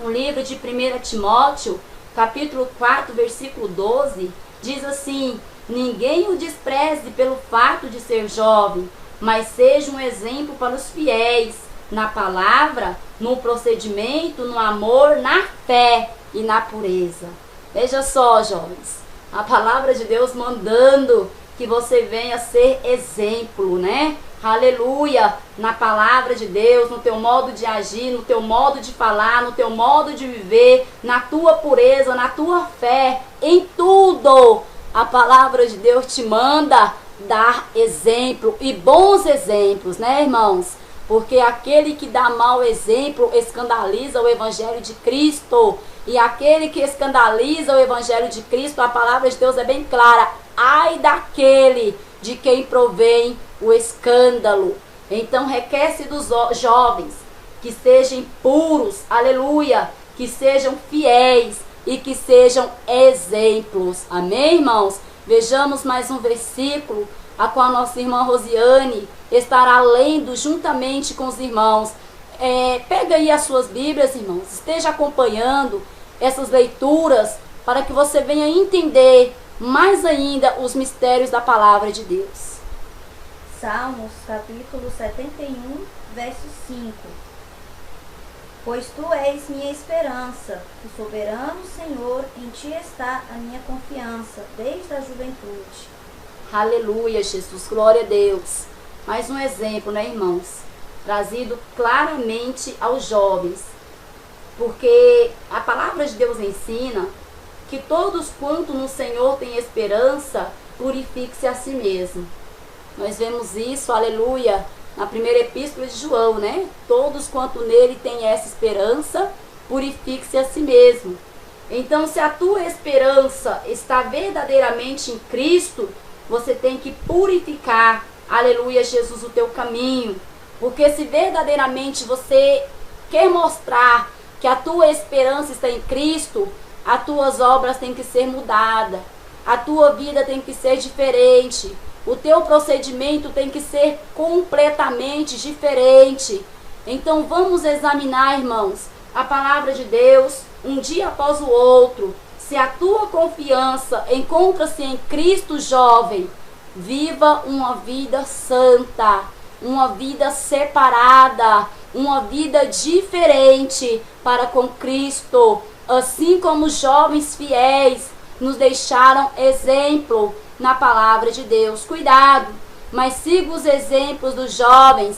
o livro de 1 Timóteo, capítulo 4, versículo 12, diz assim: ninguém o despreze pelo fato de ser jovem, mas seja um exemplo para os fiéis, na palavra, no procedimento, no amor, na fé e na pureza. Veja só, jovens, a palavra de Deus mandando que você venha ser exemplo, né? Aleluia, na palavra de Deus, no teu modo de agir, no teu modo de falar, no teu modo de viver, na tua pureza, na tua fé, em tudo. A palavra de Deus te manda dar exemplo e bons exemplos, né, irmãos? Porque aquele que dá mau exemplo escandaliza o evangelho de Cristo. E aquele que escandaliza o evangelho de Cristo, a palavra de Deus é bem clara: ai daquele de quem provém o escândalo. Então requer-se dos jovens que sejam puros, aleluia, que sejam fiéis e que sejam exemplos. Amém, irmãos? Vejamos mais um versículo, a qual nossa irmã Rosiane estará lendo juntamente com os irmãos. Pega aí as suas Bíblias, irmãos, esteja acompanhando essas leituras para que você venha entender mais ainda os mistérios da palavra de Deus. Salmos, capítulo 71, verso 5. Pois tu és minha esperança, o soberano Senhor, em ti está a minha confiança, desde a juventude. Aleluia, Jesus, glória a Deus. Mais um exemplo, né, irmãos? Trazido claramente aos jovens. Porque a palavra de Deus ensina que todos quanto no Senhor têm esperança, purifique-se a si mesmo. Nós vemos isso, aleluia, na primeira epístola de João, né? Todos quanto nele têm essa esperança, purifique-se a si mesmo. Então, se a tua esperança está verdadeiramente em Cristo, você tem que purificar, aleluia, Jesus, o teu caminho. Porque se verdadeiramente você quer mostrar que a tua esperança está em Cristo, as tuas obras têm que ser mudadas, a tua vida tem que ser diferente, o teu procedimento tem que ser completamente diferente. Então vamos examinar, irmãos, a palavra de Deus um dia após o outro. Se a tua confiança encontra-se em Cristo, jovem, viva uma vida santa, uma vida separada, uma vida diferente para com Cristo, assim como os jovens fiéis nos deixaram exemplo na palavra de Deus. Cuidado, mas siga os exemplos dos jovens,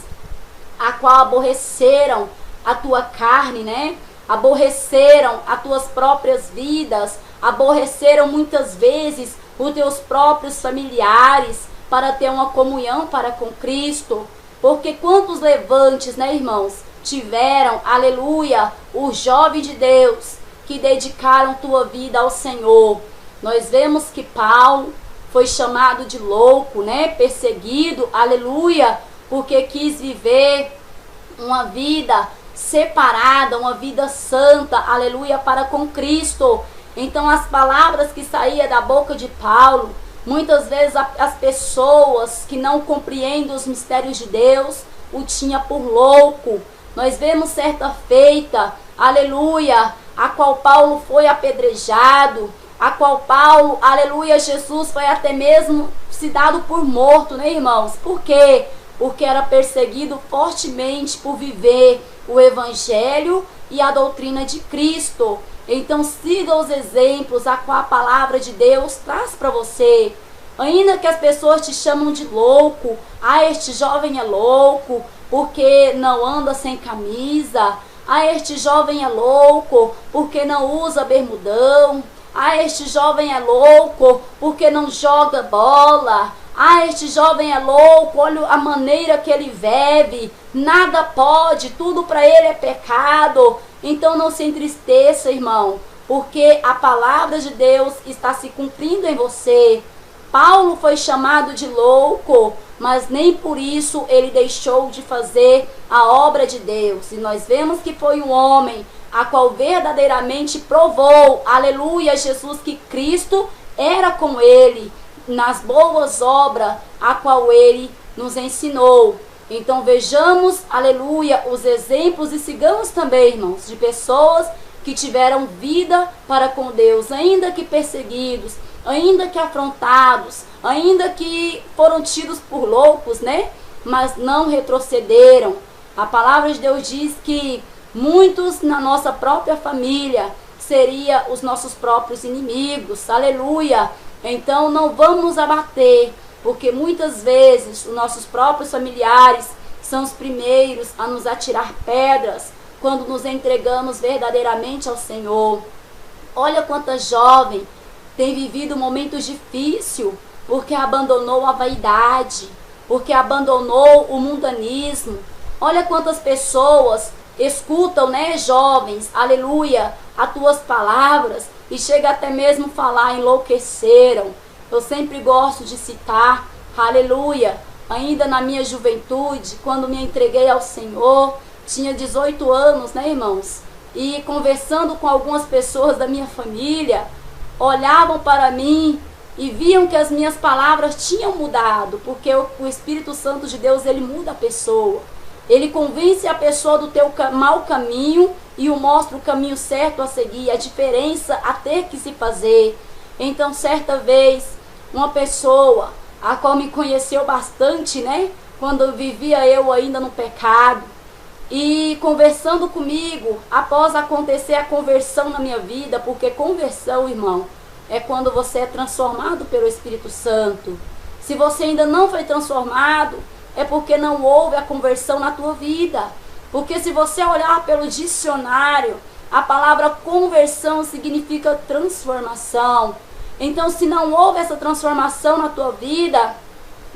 a qual aborreceram a tua carne, né? Aborreceram as tuas próprias vidas, aborreceram muitas vezes os teus próprios familiares para ter uma comunhão para com Cristo. Porque quantos levantes, né, irmãos, tiveram, aleluia, os jovens de Deus que dedicaram tua vida ao Senhor. Nós vemos que Paulo foi chamado de louco, né, perseguido, aleluia, porque quis viver uma vida separada, uma vida santa, aleluia, para com Cristo. Então as palavras que saíam da boca de Paulo, muitas vezes as pessoas que não compreendem os mistérios de Deus o tinha por louco. Nós vemos certa feita, aleluia, a qual Paulo foi apedrejado, a qual Paulo, aleluia, Jesus foi até mesmo se dado por morto, né, irmãos? Por quê? Porque era perseguido fortemente por viver o evangelho e a doutrina de Cristo. Então siga os exemplos a qual a palavra de Deus traz para você. Ainda que as pessoas te chamam de louco, este jovem é louco porque não anda sem camisa, este jovem é louco porque não usa bermudão, este jovem é louco porque não joga bola, este jovem é louco, olha a maneira que ele vive, nada pode, tudo para ele é pecado. Então não se entristeça, irmão, porque a palavra de Deus está se cumprindo em você. Paulo foi chamado de louco, mas nem por isso ele deixou de fazer a obra de Deus. E nós vemos que foi um homem a qual verdadeiramente provou, aleluia, Jesus, que Cristo era com ele nas boas obras a qual ele nos ensinou. Então vejamos, aleluia, os exemplos e sigamos também, irmãos, de pessoas que tiveram vida para com Deus, ainda que perseguidos, ainda que afrontados, ainda que foram tidos por loucos, né? Mas não retrocederam. A palavra de Deus diz que muitos na nossa própria família seriam os nossos próprios inimigos, aleluia. Então não vamos nos abater, porque muitas vezes os nossos próprios familiares são os primeiros a nos atirar pedras quando nos entregamos verdadeiramente ao Senhor. Olha quanta jovem tem vivido momentos difíceis porque abandonou a vaidade, porque abandonou o mundanismo. Olha quantas pessoas escutam, né, jovens, aleluia, as tuas palavras e chega até mesmo falar, enlouqueceram. Eu sempre gosto de citar, aleluia, ainda na minha juventude, quando me entreguei ao Senhor, tinha 18 anos, né, irmãos? E conversando com algumas pessoas da minha família, olhavam para mim e viam que as minhas palavras tinham mudado, porque o Espírito Santo de Deus, ele muda a pessoa. Ele convence a pessoa do teu mau caminho e o mostra o caminho certo a seguir, a diferença a ter que se fazer. Então, certa vez, uma pessoa, a qual me conheceu bastante, né? Quando vivia eu ainda no pecado, e conversando comigo, após acontecer a conversão na minha vida, porque conversão, irmão, é quando você é transformado pelo Espírito Santo. Se você ainda não foi transformado, é porque não houve a conversão na tua vida. Porque se você olhar pelo dicionário, a palavra conversão significa transformação. Então, se não houve essa transformação na tua vida,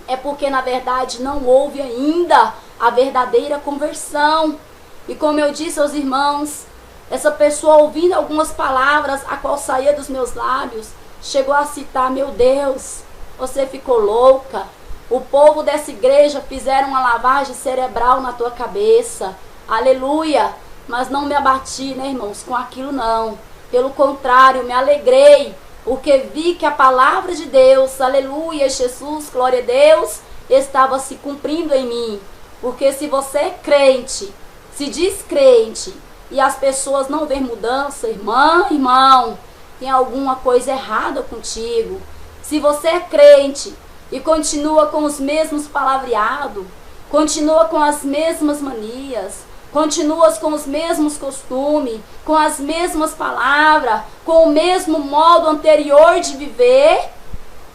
é porque na verdade não houve ainda a verdadeira conversão. E como eu disse aos irmãos, essa pessoa, ouvindo algumas palavras a qual saía dos meus lábios, chegou a citar: meu Deus, você ficou louca. O povo dessa igreja fizeram uma lavagem cerebral na tua cabeça. Aleluia. Mas não me abati, né, irmãos, com aquilo não. Pelo contrário, me alegrei, porque vi que a palavra de Deus, aleluia, Jesus, glória a Deus, estava se cumprindo em mim. Porque se você é crente, se diz crente, e as pessoas não veem mudança, irmão, tem alguma coisa errada contigo. Se você é crente e continua com os mesmos palavreados, continua com as mesmas manias, continua com os mesmos costumes, com as mesmas palavras, com o mesmo modo anterior de viver,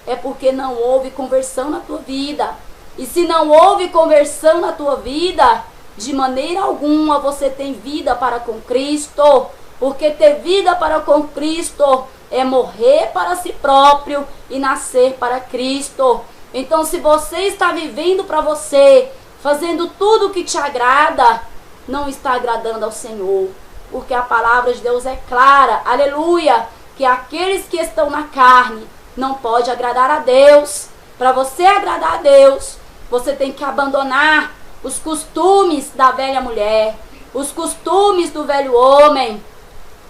é porque não houve conversão na tua vida. E se não houve conversão na tua vida, de maneira alguma você tem vida para com Cristo. Porque ter vida para com Cristo é morrer para si próprio e nascer para Cristo. Então, se você está vivendo para você, fazendo tudo o que te agrada, não está agradando ao Senhor. Porque a palavra de Deus é clara, aleluia, que aqueles que estão na carne não podem agradar a Deus. Para você agradar a Deus, você tem que abandonar os costumes da velha mulher, os costumes do velho homem,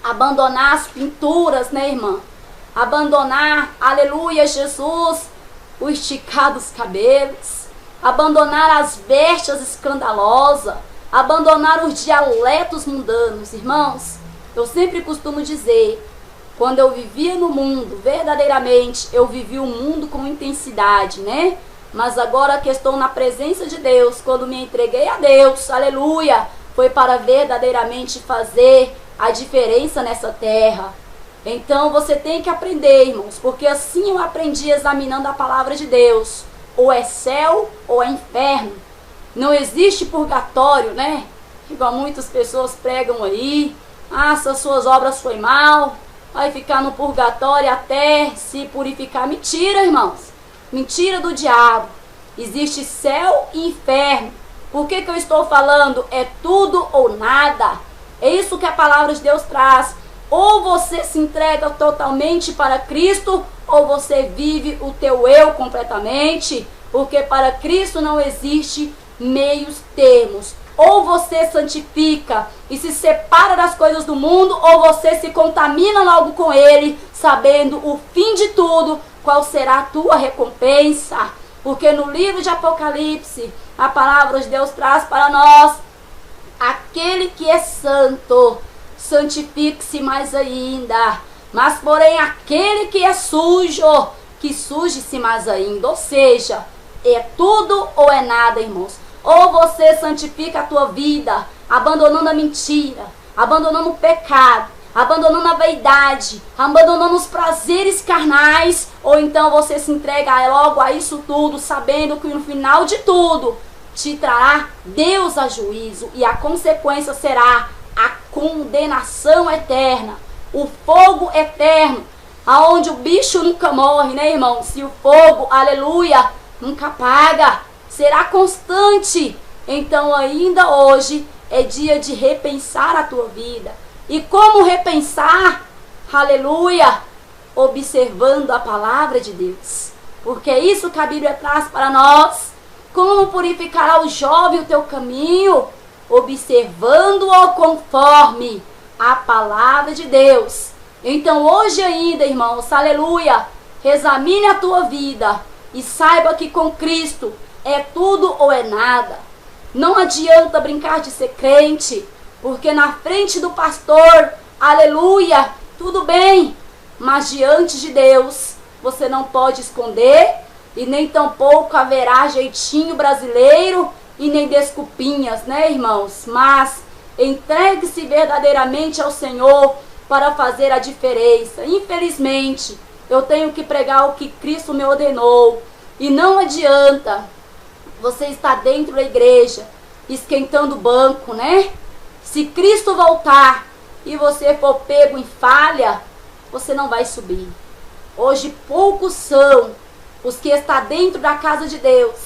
abandonar as pinturas, né, irmã? Abandonar, aleluia, Jesus, o esticar dos cabelos, abandonar as vestes escandalosas, abandonar os dialetos mundanos. Irmãos, eu sempre costumo dizer, quando eu vivia no mundo, verdadeiramente, eu vivi o mundo com intensidade, né? Mas agora que estou na presença de Deus, quando me entreguei a Deus, aleluia, foi para verdadeiramente fazer a diferença nessa terra. Então você tem que aprender, irmãos, porque assim eu aprendi examinando a palavra de Deus. Ou é céu ou é inferno. Não existe purgatório, né? Igual muitas pessoas pregam aí. Ah, se as suas obras foi mal, vai ficar no purgatório até se purificar. Mentira, irmãos. Mentira do diabo. Existe céu e inferno. Por que eu estou falando? É tudo ou nada. É isso que a palavra de Deus traz. Ou você se entrega totalmente para Cristo, ou você vive o teu eu completamente. Porque para Cristo não existe meios termos. Ou você santifica e se separa das coisas do mundo, ou você se contamina logo com ele, sabendo o fim de tudo, qual será a tua recompensa. Porque no livro de Apocalipse, A palavra de Deus traz para nós: aquele que é santo, santifique-se mais ainda. Mas, porém, aquele que é sujo, que suje-se mais ainda. Ou seja, é tudo ou é nada, irmãos. Ou você santifica a tua vida, abandonando a mentira, abandonando o pecado, abandonando a vaidade, abandonando os prazeres carnais, ou então você se entrega logo a isso tudo, sabendo que no final de tudo te trará Deus a juízo, e a consequência será a condenação eterna, o fogo eterno, aonde o bicho nunca morre, né, irmão? Se o fogo, aleluia, nunca apaga, será constante. Então ainda hoje é dia de repensar a tua vida. E como repensar? Aleluia! Observando a palavra de Deus. Porque é isso que a Bíblia traz para nós. Como purificará o jovem o teu caminho? Observando-o conforme a palavra de Deus. Então hoje ainda, irmãos, aleluia, examine a tua vida e saiba que com Cristo é tudo ou é nada. Não adianta brincar de ser crente, porque na frente do pastor, aleluia, tudo bem, mas diante de Deus você não pode esconder, e nem tampouco haverá jeitinho brasileiro e nem desculpinhas, né, irmãos? Mas entregue-se verdadeiramente ao Senhor para fazer a diferença. Infelizmente, eu tenho que pregar o que Cristo me ordenou, e não adianta você estar dentro da igreja esquentando o banco, né? Se Cristo voltar e você for pego em falha, você não vai subir. Hoje poucos são os que estão dentro da casa de Deus,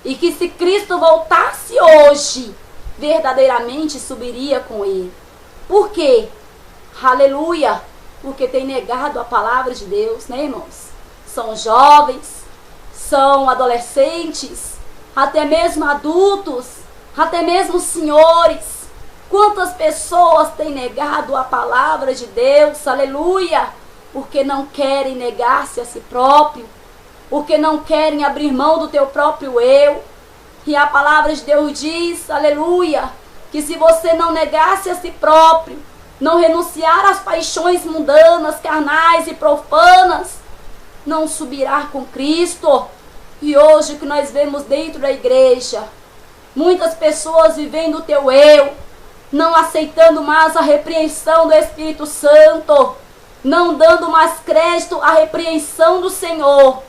e que se Cristo voltasse hoje, verdadeiramente subiria com ele. Por quê? Aleluia! Porque tem negado a palavra de Deus, né, irmãos? São jovens, são adolescentes, até mesmo adultos, até mesmo senhores. Quantas pessoas têm negado a palavra de Deus, aleluia, porque não querem negar-se a si próprio, porque não querem abrir mão do teu próprio eu. E a palavra de Deus diz, aleluia, que se você não negar-se a si próprio, não renunciar às paixões mundanas, carnais e profanas, não subirá com Cristo. E hoje que nós vemos dentro da igreja, muitas pessoas vivendo o teu eu, não aceitando mais a repreensão do Espírito Santo, não dando mais crédito à repreensão do Senhor.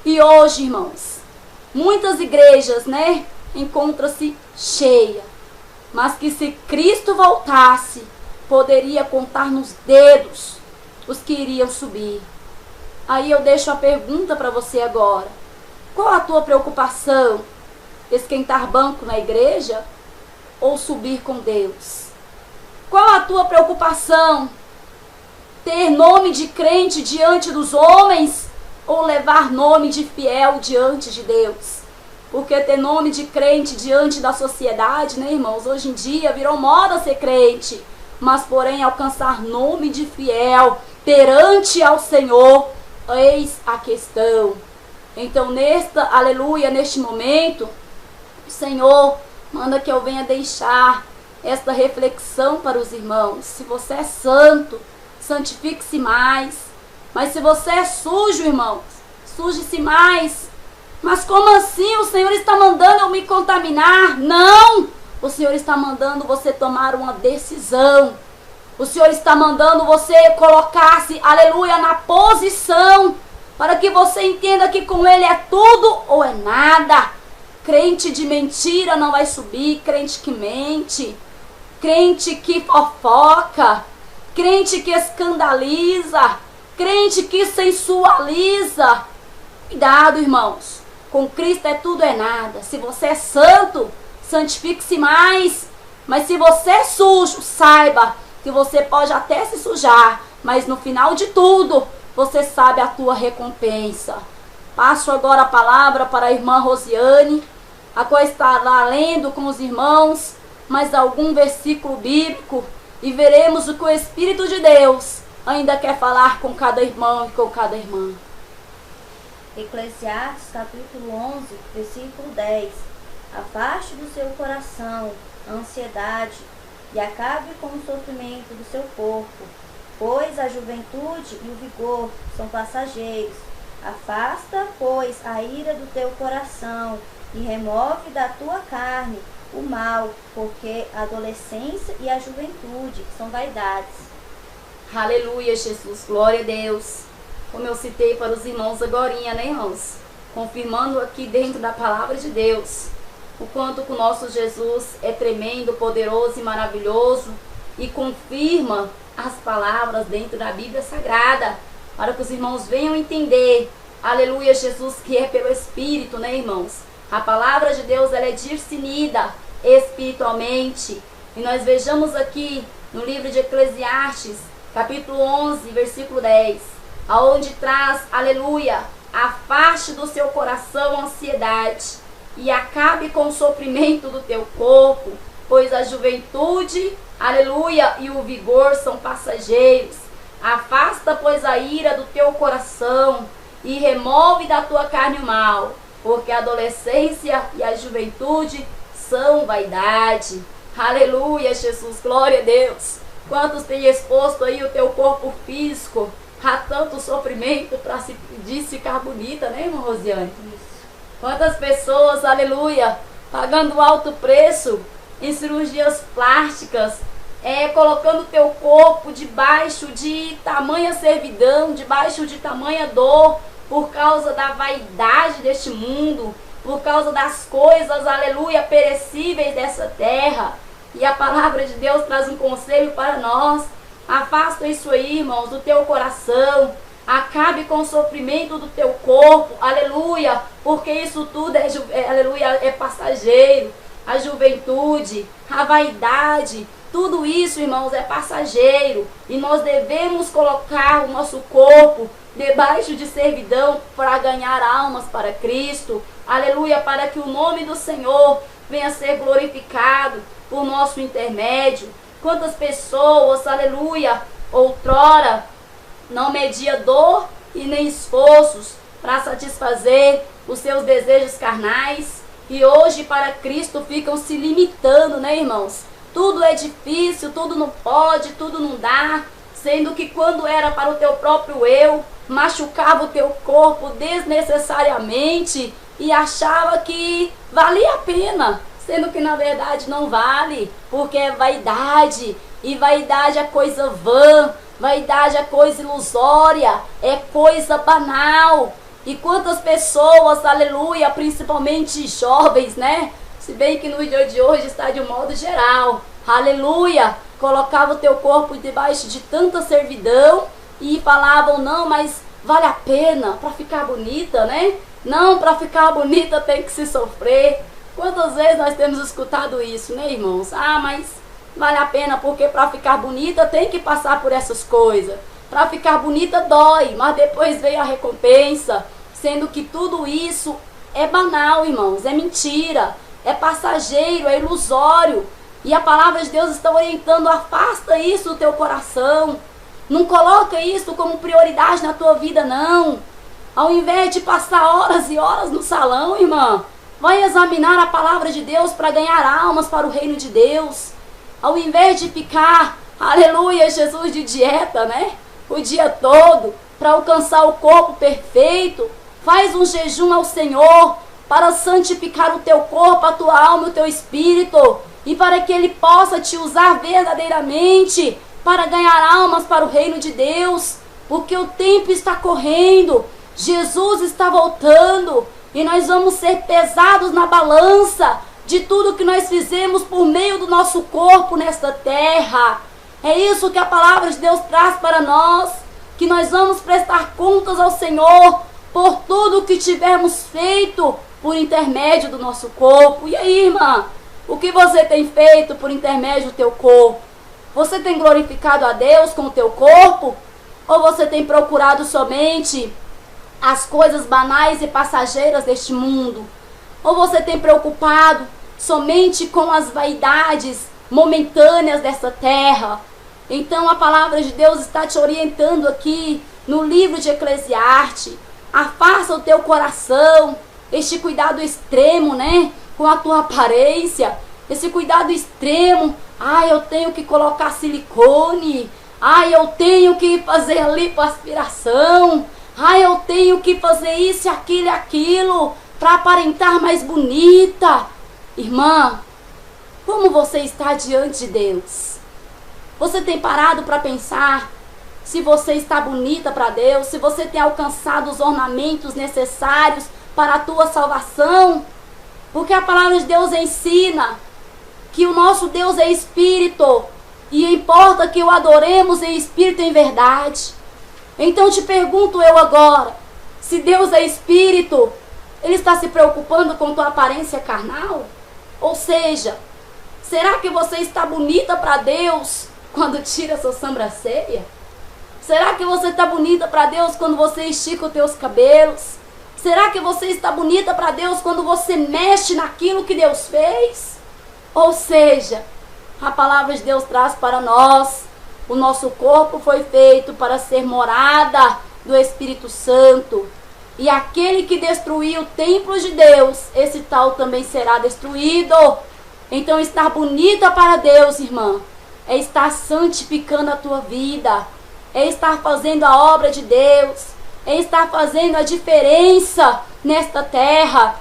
E hoje, irmãos, muitas igrejas, né, encontram-se cheias, mas que se Cristo voltasse, poderia contar nos dedos os que iriam subir. Aí eu deixo a pergunta para você agora: qual a tua preocupação? Esquentar banco na igreja ou subir com Deus? Qual a tua preocupação? Ter nome de crente diante dos homens ou levar nome de fiel diante de Deus? Porque ter nome de crente diante da sociedade, né, irmãos? Hoje em dia virou moda ser crente. Mas, porém, alcançar nome de fiel perante ao Senhor, eis a questão. Então, aleluia, neste momento, o Senhor manda que eu venha deixar esta reflexão para os irmãos. Se você é santo, santifique-se mais. Mas se você é sujo, irmãos, suje-se mais. Mas como assim? O Senhor está mandando eu me contaminar? Não! O Senhor está mandando você tomar uma decisão. O Senhor está mandando você colocar-se, aleluia, na posição, para que você entenda que com Ele é tudo ou é nada. Crente de mentira não vai subir, crente que mente, crente que fofoca, crente que escandaliza, crente que sensualiza. Cuidado, irmãos, com Cristo é tudo é nada. Se você é santo, santifique-se mais. Mas se você é sujo, saiba que você pode até se sujar, mas no final de tudo, você sabe a tua recompensa. Passo agora a palavra para a irmã Rosiane, a qual estará lendo com os irmãos mais algum versículo bíblico, e veremos o que o Espírito de Deus ainda quer falar com cada irmão e com cada irmã. Eclesiastes capítulo 11, versículo 10. Afaste do seu coração a ansiedade e acabe com o sofrimento do seu corpo, pois a juventude e o vigor são passageiros. Afasta, pois, a ira do teu coração e remove da tua carne o mal, porque a adolescência e a juventude são vaidades. Aleluia, Jesus, glória a Deus. Como eu citei para os irmãos agorinha, né, irmãos? Confirmando aqui dentro da palavra de Deus, o quanto que o nosso Jesus é tremendo, poderoso e maravilhoso, e confirma as palavras dentro da Bíblia Sagrada, para que os irmãos venham entender, aleluia, Jesus, que é pelo Espírito, né, irmãos? A palavra de Deus, ela é discernida espiritualmente, e nós vejamos aqui no livro de Eclesiastes, capítulo 11, versículo 10, aonde traz, aleluia, afaste do seu coração a ansiedade e acabe com o sofrimento do teu corpo, pois a juventude, aleluia, e o vigor são passageiros. Afasta, pois, a ira do teu coração e remove da tua carne o mal, porque a adolescência e a juventude são vaidade. Aleluia, Jesus, glória a Deus. Quantos têm exposto aí o teu corpo físico a tanto sofrimento para se ficar bonita, né, irmã Rosiane? Quantas pessoas, aleluia, pagando alto preço em cirurgias plásticas, colocando o teu corpo debaixo de tamanha servidão, debaixo de tamanha dor, por causa da vaidade deste mundo, por causa das coisas, aleluia, perecíveis dessa terra. E a palavra de Deus traz um conselho para nós. Afasta isso aí, irmãos, do teu coração. Acabe com o sofrimento do teu corpo, aleluia, porque isso tudo aleluia, é passageiro. A juventude, a vaidade, tudo isso, irmãos, é passageiro. E nós devemos colocar o nosso corpo debaixo de servidão para ganhar almas para Cristo. Aleluia, para que o nome do Senhor venha a ser glorificado por nosso intermédio. Quantas pessoas, aleluia, outrora não media dor e nem esforços para satisfazer os seus desejos carnais, e hoje para Cristo ficam se limitando, né, irmãos? Tudo é difícil, tudo não pode, tudo não dá, sendo que quando era para o teu próprio eu, machucava o teu corpo desnecessariamente e achava que valia a pena, sendo que na verdade não vale, porque é vaidade, e vaidade é coisa vã, vaidade é coisa ilusória, é coisa banal. E quantas pessoas, aleluia, principalmente jovens, né? Se bem que no dia de hoje está de um modo geral, aleluia, colocava o teu corpo debaixo de tanta servidão e falavam, não, mas vale a pena para ficar bonita, né? Não, para ficar bonita tem que se sofrer. Quantas vezes nós temos escutado isso, né, irmãos? Ah, mas vale a pena porque para ficar bonita tem que passar por essas coisas. Para ficar bonita dói, mas depois vem a recompensa. Sendo que tudo isso é banal, irmãos, é mentira, é passageiro, é ilusório. E a palavra de Deus está orientando, afasta isso do teu coração. Não coloca isso como prioridade na tua vida, não. Ao invés de passar horas e horas no salão, irmã, vai examinar a palavra de Deus para ganhar almas para o reino de Deus. Ao invés de ficar, aleluia, Jesus, de dieta, né? O dia todo, para alcançar o corpo perfeito, faz um jejum ao Senhor para santificar o teu corpo, a tua alma, o teu espírito, e para que Ele possa te usar verdadeiramente para ganhar almas para o reino de Deus, porque o tempo está correndo, Jesus está voltando, e nós vamos ser pesados na balança de tudo que nós fizemos por meio do nosso corpo nesta terra. É isso que a palavra de Deus traz para nós, que nós vamos prestar contas ao Senhor por tudo que tivermos feito por intermédio do nosso corpo. E aí, irmã, o que você tem feito por intermédio do teu corpo? Você tem glorificado a Deus com o teu corpo? Ou você tem procurado somente as coisas banais e passageiras deste mundo? Ou você tem preocupado somente com as vaidades momentâneas dessa terra? Então a palavra de Deus está te orientando aqui no livro de Eclesiastes. Afasta o teu coração, este cuidado extremo, né? com a tua aparência, esse cuidado extremo. Ai, eu tenho que colocar silicone. Ai, eu tenho que fazer a lipoaspiração. Ai, eu tenho que fazer isso, aquilo e aquilo para aparentar mais bonita. Irmã, como você está diante de Deus? Você tem parado para pensar se você está bonita para Deus? Se você tem alcançado os ornamentos necessários para a tua salvação? Porque a palavra de Deus ensina que o nosso Deus é Espírito e importa que o adoremos em Espírito e em verdade. Então te pergunto eu agora, se Deus é Espírito, Ele está se preocupando com tua aparência carnal? Ou seja, será que você está bonita para Deus quando tira sua sobrancelha? Será que você está bonita para Deus quando você estica os teus cabelos? Será que você está bonita para Deus quando você mexe naquilo que Deus fez? Ou seja, a palavra de Deus traz para nós, o nosso corpo foi feito para ser morada do Espírito Santo. E aquele que destruiu o templo de Deus, esse tal também será destruído. Então estar bonita para Deus, irmã, é estar santificando a tua vida, é estar fazendo a obra de Deus, é estar fazendo a diferença nesta terra.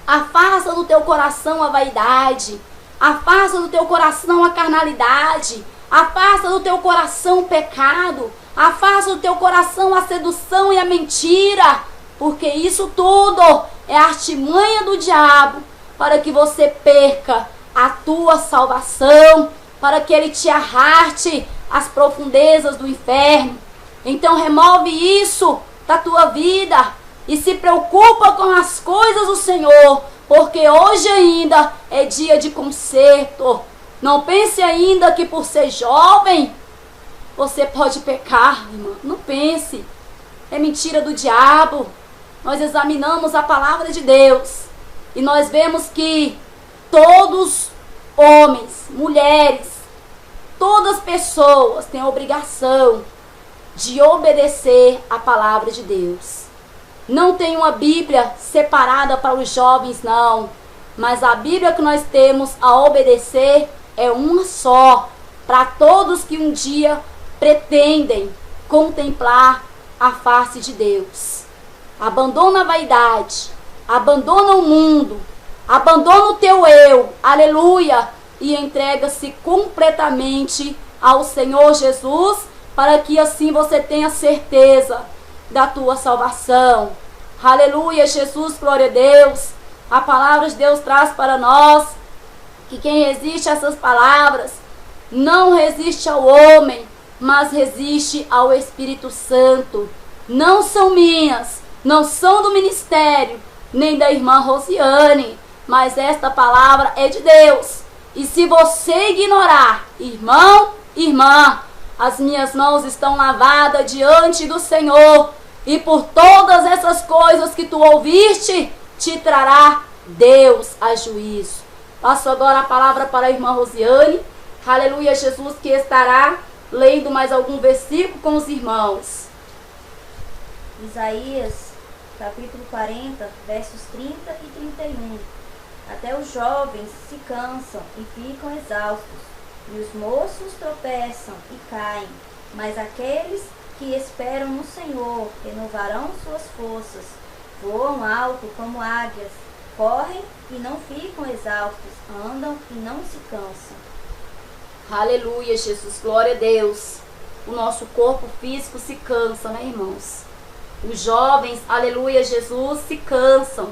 Afasta do teu coração a vaidade, afasta do teu coração a carnalidade, afasta do teu coração o pecado, afasta do teu coração a sedução e a mentira, porque isso tudo é artimanha do diabo para que você perca a tua salvação, para que ele te arraste às profundezas do inferno. Então remove isso da tua vida e se preocupa com as coisas do Senhor, porque hoje ainda é dia de conserto. Não pense ainda que por ser jovem você pode pecar, irmã. Não pense. É mentira do diabo. Nós examinamos a palavra de Deus e nós vemos que todos, homens, mulheres, todas as pessoas têm a obrigação de obedecer a palavra de Deus. Não tem uma Bíblia separada para os jovens, não. Mas a Bíblia que nós temos a obedecer é uma só, para todos que um dia pretendem contemplar a face de Deus. Abandona a vaidade, abandona o mundo, abandona o teu eu, aleluia, e entrega-se completamente ao Senhor Jesus, para que assim você tenha certeza da tua salvação. Aleluia, Jesus, glória a Deus. A palavra de Deus traz para nós que quem resiste a essas palavras não resiste ao homem, mas resiste ao Espírito Santo. Não são minhas, não são do ministério, nem da irmã Rosiane, mas esta palavra é de Deus. E se você ignorar, irmão, irmã, as minhas mãos estão lavadas diante do Senhor, e por todas essas coisas que tu ouviste, te trará Deus a juízo. Passo agora a palavra para a irmã Rosiane. Aleluia, Jesus, que estará lendo mais algum versículo com os irmãos. Isaías, capítulo 40, versos 30 e 31. Até os jovens se cansam e ficam exaustos, e os moços tropeçam e caem, mas aqueles que esperam no Senhor renovarão suas forças, voam alto como águias, correm e não ficam exaustos, andam e não se cansam. Aleluia, Jesus, glória a Deus. O nosso corpo físico se cansa, né, irmãos? Os jovens, aleluia, Jesus, se cansam.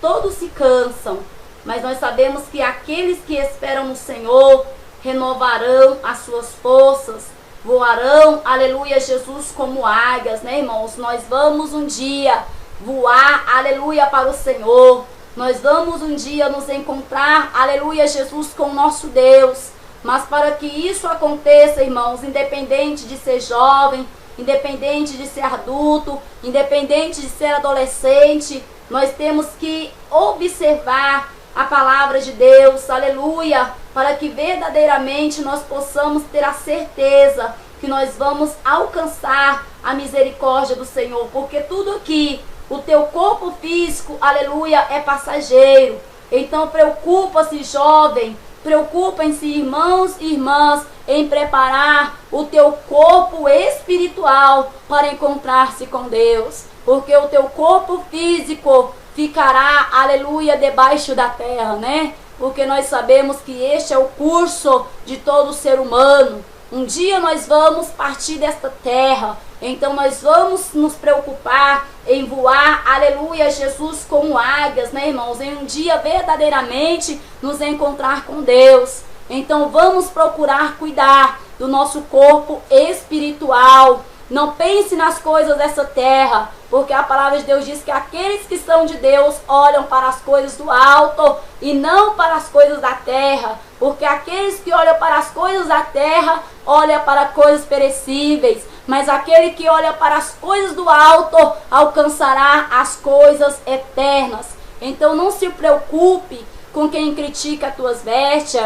Todos se cansam, mas nós sabemos que aqueles que esperam no Senhor renovarão as suas forças, voarão, aleluia, Jesus, como águias, né, irmãos? Nós vamos um dia voar, aleluia, para o Senhor. Nós vamos um dia nos encontrar, aleluia, Jesus, com o nosso Deus. Mas para que isso aconteça, irmãos, independente de ser jovem, independente de ser adulto, independente de ser adolescente, nós temos que observar a palavra de Deus, aleluia, para que verdadeiramente nós possamos ter a certeza que nós vamos alcançar a misericórdia do Senhor, porque tudo aqui, o teu corpo físico, aleluia, é passageiro, Então preocupa-se, jovem, preocupem-se, irmãos e irmãs, em preparar o teu corpo espiritual para encontrar-se com Deus. Porque o teu corpo físico ficará, aleluia, debaixo da terra, né? Porque nós sabemos que este é o curso de todo ser humano. Um dia nós vamos partir desta terra, então nós vamos nos preocupar em voar, aleluia, Jesus, como águias, né, irmãos? Em um dia verdadeiramente nos encontrar com Deus. Então vamos procurar cuidar do nosso corpo espiritual. Não pense nas coisas dessa terra, porque a palavra de Deus diz que aqueles que são de Deus olham para as coisas do alto e não para as coisas da terra. Porque aqueles que olham para as coisas da terra olham para coisas perecíveis, mas aquele que olha para as coisas do alto alcançará as coisas eternas. Então não se preocupe com quem critica as tuas vestes,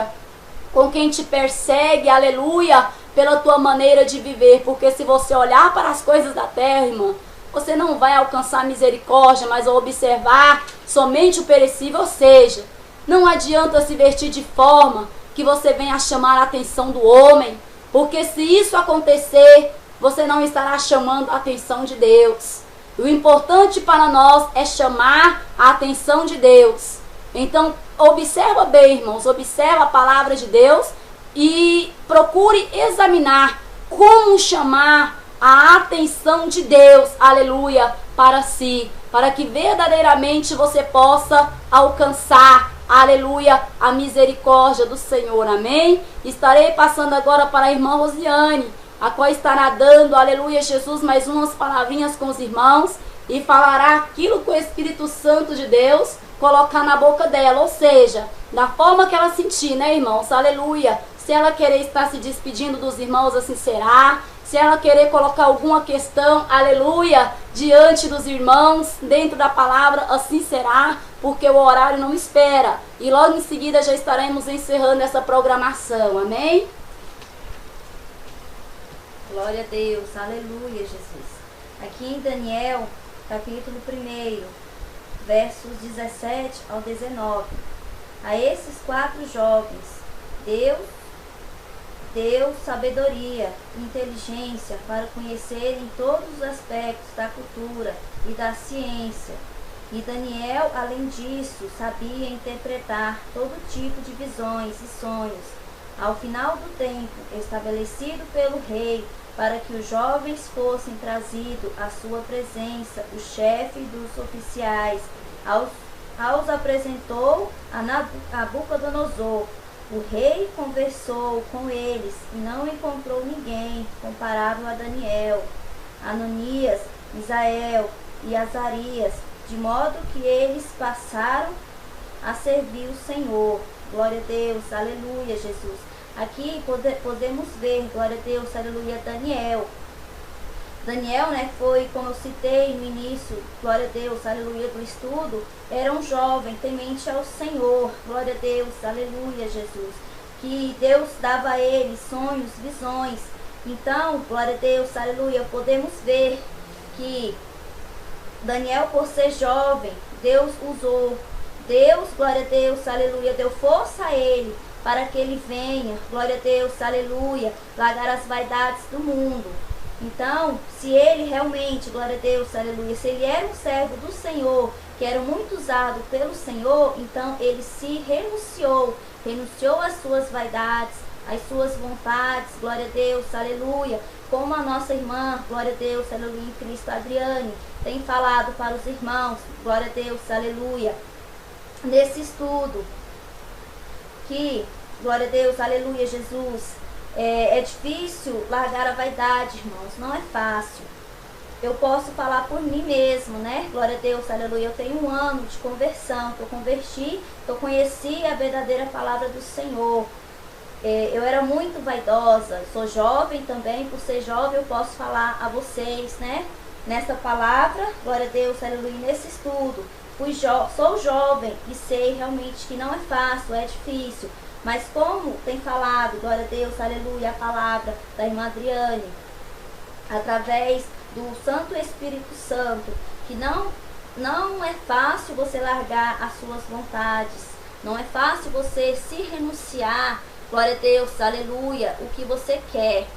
com quem te persegue, aleluia, pela tua maneira de viver, porque se você olhar para as coisas da terra, irmã, você não vai alcançar misericórdia, mas vai observar somente o perecível. Ou seja, não adianta se vestir de forma que você venha a chamar a atenção do homem, porque se isso acontecer, você não estará chamando a atenção de Deus. O importante para nós é chamar a atenção de Deus. Então, observa bem, irmãos, observa a palavra de Deus e procure examinar como chamar a atenção de Deus, aleluia, para si, para que verdadeiramente você possa alcançar, aleluia, a misericórdia do Senhor, amém? Estarei passando agora para a irmã Rosiane, a qual estará dando, aleluia, Jesus, mais umas palavrinhas com os irmãos e falará aquilo que o Espírito Santo de Deus colocar na boca dela, ou seja, da forma que ela sentir, né, irmãos, aleluia. Se ela querer estar se despedindo dos irmãos, assim será. Se ela querer colocar alguma questão, aleluia, diante dos irmãos, dentro da palavra, assim será, porque o horário não espera. E logo em seguida já estaremos encerrando essa programação, amém? Glória a Deus, aleluia, Jesus. Aqui em Daniel, capítulo 1, versos 17 ao 19. A esses 4 jovens, Deus deu sabedoria e inteligência para conhecerem todos os aspectos da cultura e da ciência. E Daniel, além disso, sabia interpretar todo tipo de visões e sonhos. Ao final do tempo estabelecido pelo rei, para que os jovens fossem trazidos à sua presença, o chefe dos oficiais aos apresentou a Nabucodonosor. O rei conversou com eles e não encontrou ninguém comparado a Daniel, Ananias, Misael e Azarias, de modo que eles passaram a servir o Senhor. Glória a Deus, aleluia, Jesus. Aqui podemos ver, glória a Deus, aleluia, Daniel. Daniel, né, foi, como eu citei no início, glória a Deus, aleluia, do estudo, era um jovem temente ao Senhor, glória a Deus, aleluia, Jesus, que Deus dava a ele sonhos, visões. Então, glória a Deus, aleluia, podemos ver que Daniel, por ser jovem, Deus usou, Deus, glória a Deus, aleluia, deu força a ele, para que ele venha, glória a Deus, aleluia, largar as vaidades do mundo. Então, se ele realmente, glória a Deus, aleluia, se ele era um servo do Senhor, que era muito usado pelo Senhor, então ele se renunciou às suas vaidades, às suas vontades, glória a Deus, aleluia, como a nossa irmã, glória a Deus, aleluia, em Cristo, Adriane, tem falado para os irmãos, glória a Deus, aleluia, nesse estudo, que, glória a Deus, aleluia, Jesus, é difícil largar a vaidade, irmãos, não é fácil. Eu posso falar por mim mesmo, né? Glória a Deus, aleluia. Eu tenho 1 ano de conversão, que eu converti, que eu conheci a verdadeira palavra do Senhor. Eu era muito vaidosa, sou jovem também, por ser jovem eu posso falar a vocês, né? Nessa palavra, glória a Deus, aleluia, nesse estudo. Sou jovem e sei realmente que não é fácil, é difícil. Mas como tem falado, glória a Deus, aleluia, a palavra da irmã Adriane, através do Santo Espírito Santo, que não não é fácil você largar as suas vontades, não é fácil você se renunciar, glória a Deus, aleluia, o que você quer.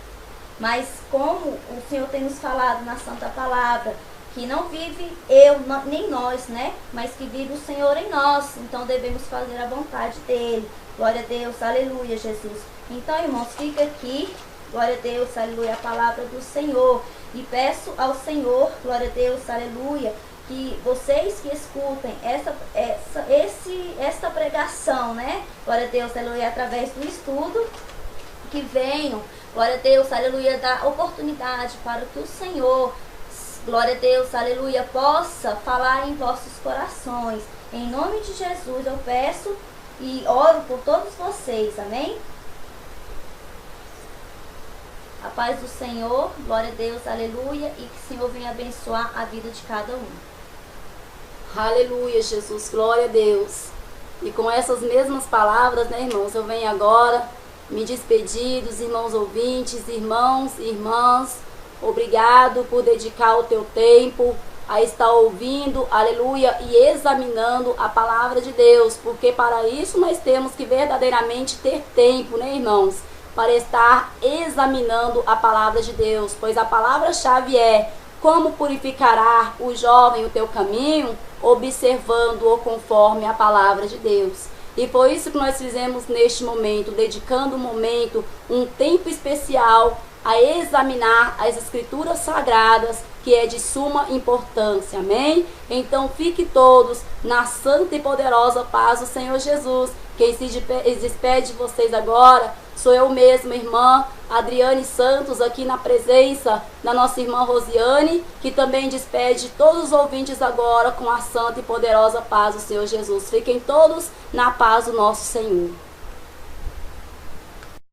Mas como o Senhor tem nos falado na Santa Palavra, que não vive eu, nem nós, né? Mas que vive o Senhor em nós. Então devemos fazer a vontade dele. Glória a Deus, aleluia, Jesus. Então, irmãos, fica aqui, glória a Deus, aleluia, a palavra do Senhor. E peço ao Senhor, glória a Deus, aleluia, que vocês que escutem esta pregação, né? Glória a Deus, aleluia, através do estudo, que venham, glória a Deus, aleluia, dar oportunidade para que o Senhor, glória a Deus, aleluia, possa falar em vossos corações. Em nome de Jesus eu peço e oro por todos vocês, amém? A paz do Senhor, glória a Deus, aleluia, e que o Senhor venha abençoar a vida de cada um. Aleluia, Jesus, glória a Deus. E com essas mesmas palavras, né, irmãos, eu venho agora me despedir dos irmãos ouvintes, irmãos e irmãs. Obrigado por dedicar o teu tempo a estar ouvindo, aleluia, e examinando a palavra de Deus, porque para isso nós temos que verdadeiramente ter tempo, né, irmãos, para estar examinando a palavra de Deus, pois a palavra-chave é: como purificará o jovem o teu caminho, observando-o conforme a palavra de Deus. E foi isso que nós fizemos neste momento, dedicando um momento, um tempo especial a examinar as escrituras sagradas, que é de suma importância, amém? Então fique todos na santa e poderosa paz do Senhor Jesus. Quem se despede de vocês agora sou eu mesma, irmã Adriane Santos, aqui na presença da nossa irmã Rosiane, que também despede todos os ouvintes agora com a santa e poderosa paz do Senhor Jesus. Fiquem todos na paz do nosso Senhor.